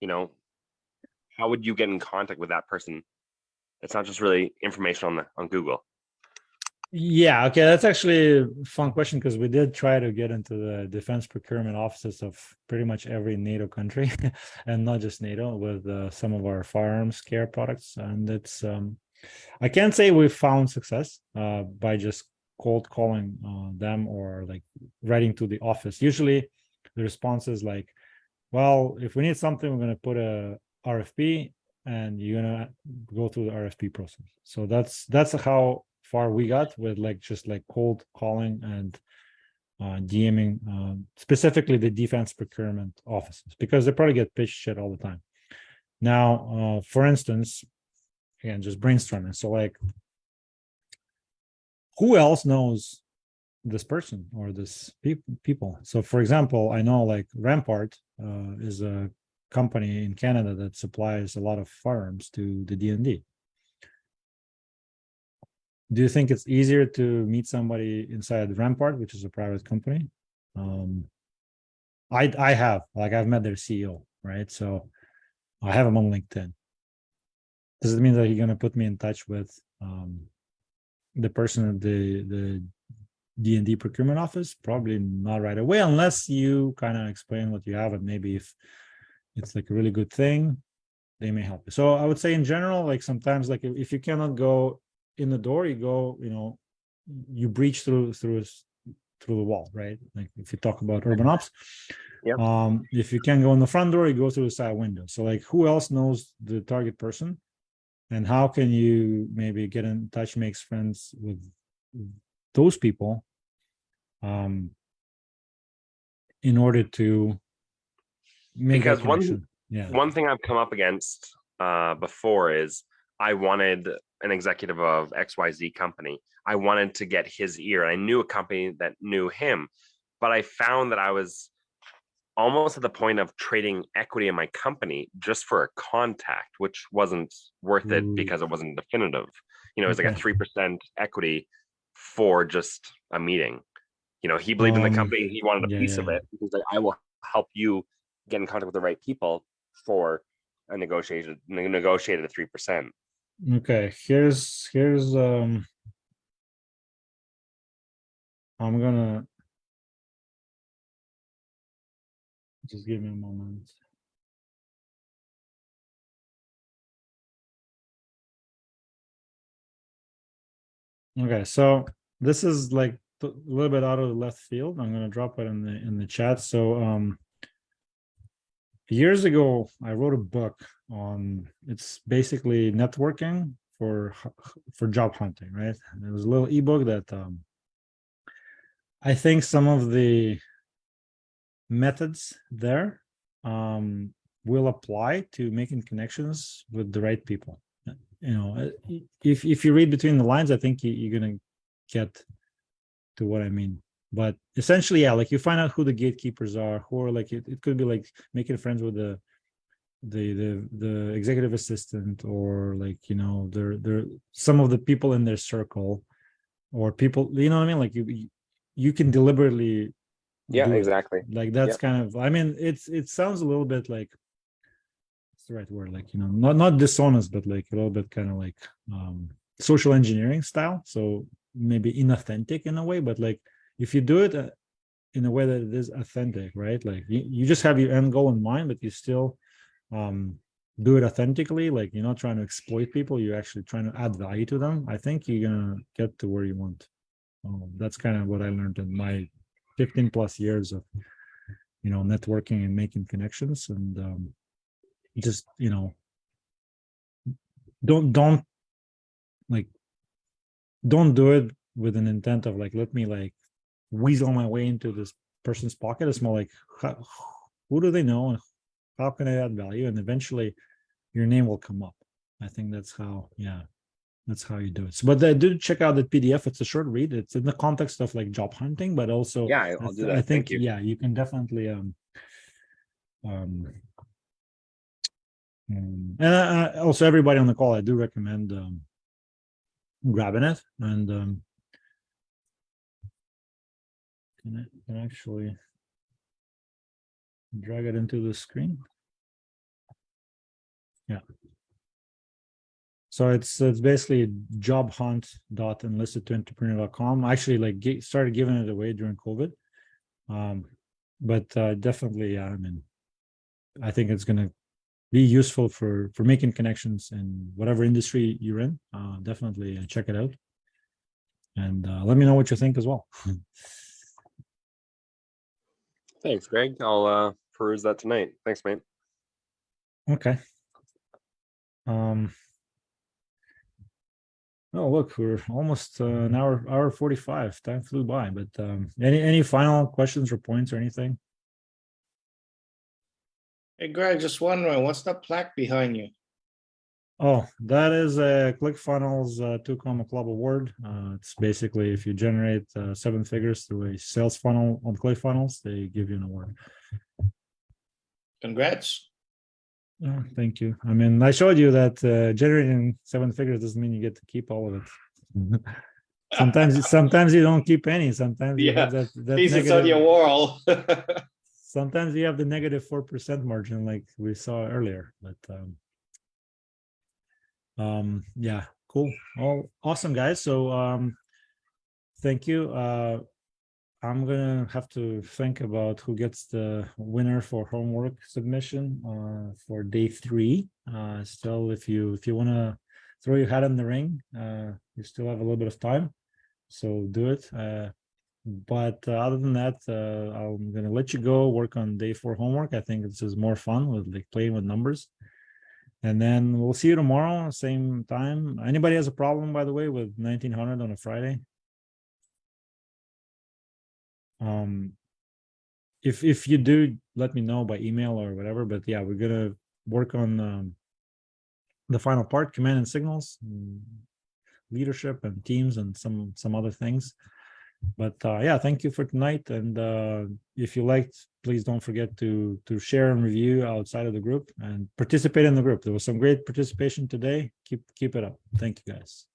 how would you get in contact with that person? It's not just really information on Google. Yeah, okay, that's actually a fun question, because we did try to get into the defense procurement offices of pretty much every NATO country, and not just NATO, with some of our firearms care products. And it's I can't say we found success by just cold calling them or like writing to the office. Usually the response is like, well, if we need something, we're going to put a RFP and you're going to go through the RFP process. So that's how far we got with like just like cold calling and DMing specifically the defense procurement offices, because they probably get pitched shit all the time. Now, for instance, again, just brainstorming. So like, who else knows this person or this people? So for example, I know like Rampart is a company in Canada that supplies a lot of firearms to the D&D. Do you think it's easier to meet somebody inside Rampart, which is a private company? I have, like, I've met their CEO, right? So I have him on LinkedIn. Does it mean that you're going to put me in touch with the person at the D&D procurement office? Probably not right away, unless you kind of explain what you have, and maybe if it's like a really good thing, they may help you. So I would say in general, like sometimes, like if you cannot go in the door, you go, you breach through the wall, right? Like if you talk about urban ops, if you can't go in the front door, you go through the side window. So like, who else knows the target person, and how can you maybe get in touch, makes friends with those people in order to make that connection? One thing I've come up against before is I wanted an executive of XYZ company. I wanted to get his ear. I knew a company that knew him, but I found that I was almost at the point of trading equity in my company just for a contact, which wasn't worth it because it wasn't definitive. It was like a 3% equity for just a meeting. He believed in the company. He wanted a piece of it. He's like, I will help you get in contact with the right people for a negotiated 3%. Okay, here's I'm gonna just give me a moment. Okay, so this is like a little bit out of the left field. I'm gonna drop it in the chat. So years ago, I wrote a book on, it's basically networking for job hunting, right? And it was a little ebook that I think some of the methods there will apply to making connections with the right people. You know, if you read between the lines, I think you're gonna get to what I mean. But essentially, yeah, like you find out who the gatekeepers are, who are like it could be like making friends with the executive assistant, or like, you know, they're some of the people in their circle, or people, you know what I mean? Like you can deliberately Yeah, do it. exactly. Like that's Yep. kind of, I mean, it sounds a little bit like, what's the right word? Like, you know, not dishonest, but like a little bit kind of like social engineering style. So maybe inauthentic in a way, but like if you do it in a way that it is authentic, right? Like you just have your end goal in mind, but you still do it authentically. Like you're not trying to exploit people, you're actually trying to add value to them. I think you're gonna get to where you want. That's kind of what I learned in my 15 plus years of, you know, networking and making connections. And just, you know, don't like, don't do it with an intent of like, let me like weasel my way into this person's pocket. It's more like, who do they know and how can I add value? And eventually your name will come up. I think that's how, yeah, that's how you do it. So, but do check out the PDF. It's a short read. It's in the context of like job hunting, but also, Yeah, I'll do that. I think, Thank you. yeah, you can definitely and also everybody on the call, I do recommend grabbing it. And can I actually drag it into the screen? Yeah. So it's basically jobhunt.enlisted2Entrepreneur.com. I actually like started giving it away during COVID. But definitely, yeah, I mean, I think it's gonna be useful for making connections in whatever industry you're in. Definitely check it out, and let me know what you think as well. Thanks, Greg. I'll peruse that tonight. Thanks, mate. Okay. Oh, look, we're almost an hour 45. Time flew by. But any final questions or points or anything? Hey, Greg, just wondering, what's that plaque behind you? Oh, that is a ClickFunnels 2 Comma Club award. It's basically if you generate 7 figures through a sales funnel on ClickFunnels, they give you an award. Congrats. Oh, thank you. I mean, I showed you that generating 7 figures doesn't mean you get to keep all of it. sometimes you don't keep any. Sometimes you have that Pieces on your negative. wall. Sometimes you have the negative 4% margin, like we saw earlier. But yeah, cool. Oh, awesome, guys. So thank you. I'm gonna have to think about who gets the winner for homework submission for day 3. Still, if you want to throw your hat in the ring, you still have a little bit of time, so do it. But other than that, I'm gonna let you go work on day 4 homework. I think this is more fun with like playing with numbers. And then we'll see you tomorrow, same time. Anybody has a problem, by the way, with 1900 on a Friday? If you do, let me know by email or whatever. But yeah, we're gonna work on the final part, command and signals, leadership and teams, and some other things. But yeah, thank you for tonight. And if you liked, please don't forget to share and review outside of the group and participate in the group. There was some great participation today. Keep it up. Thank you, guys.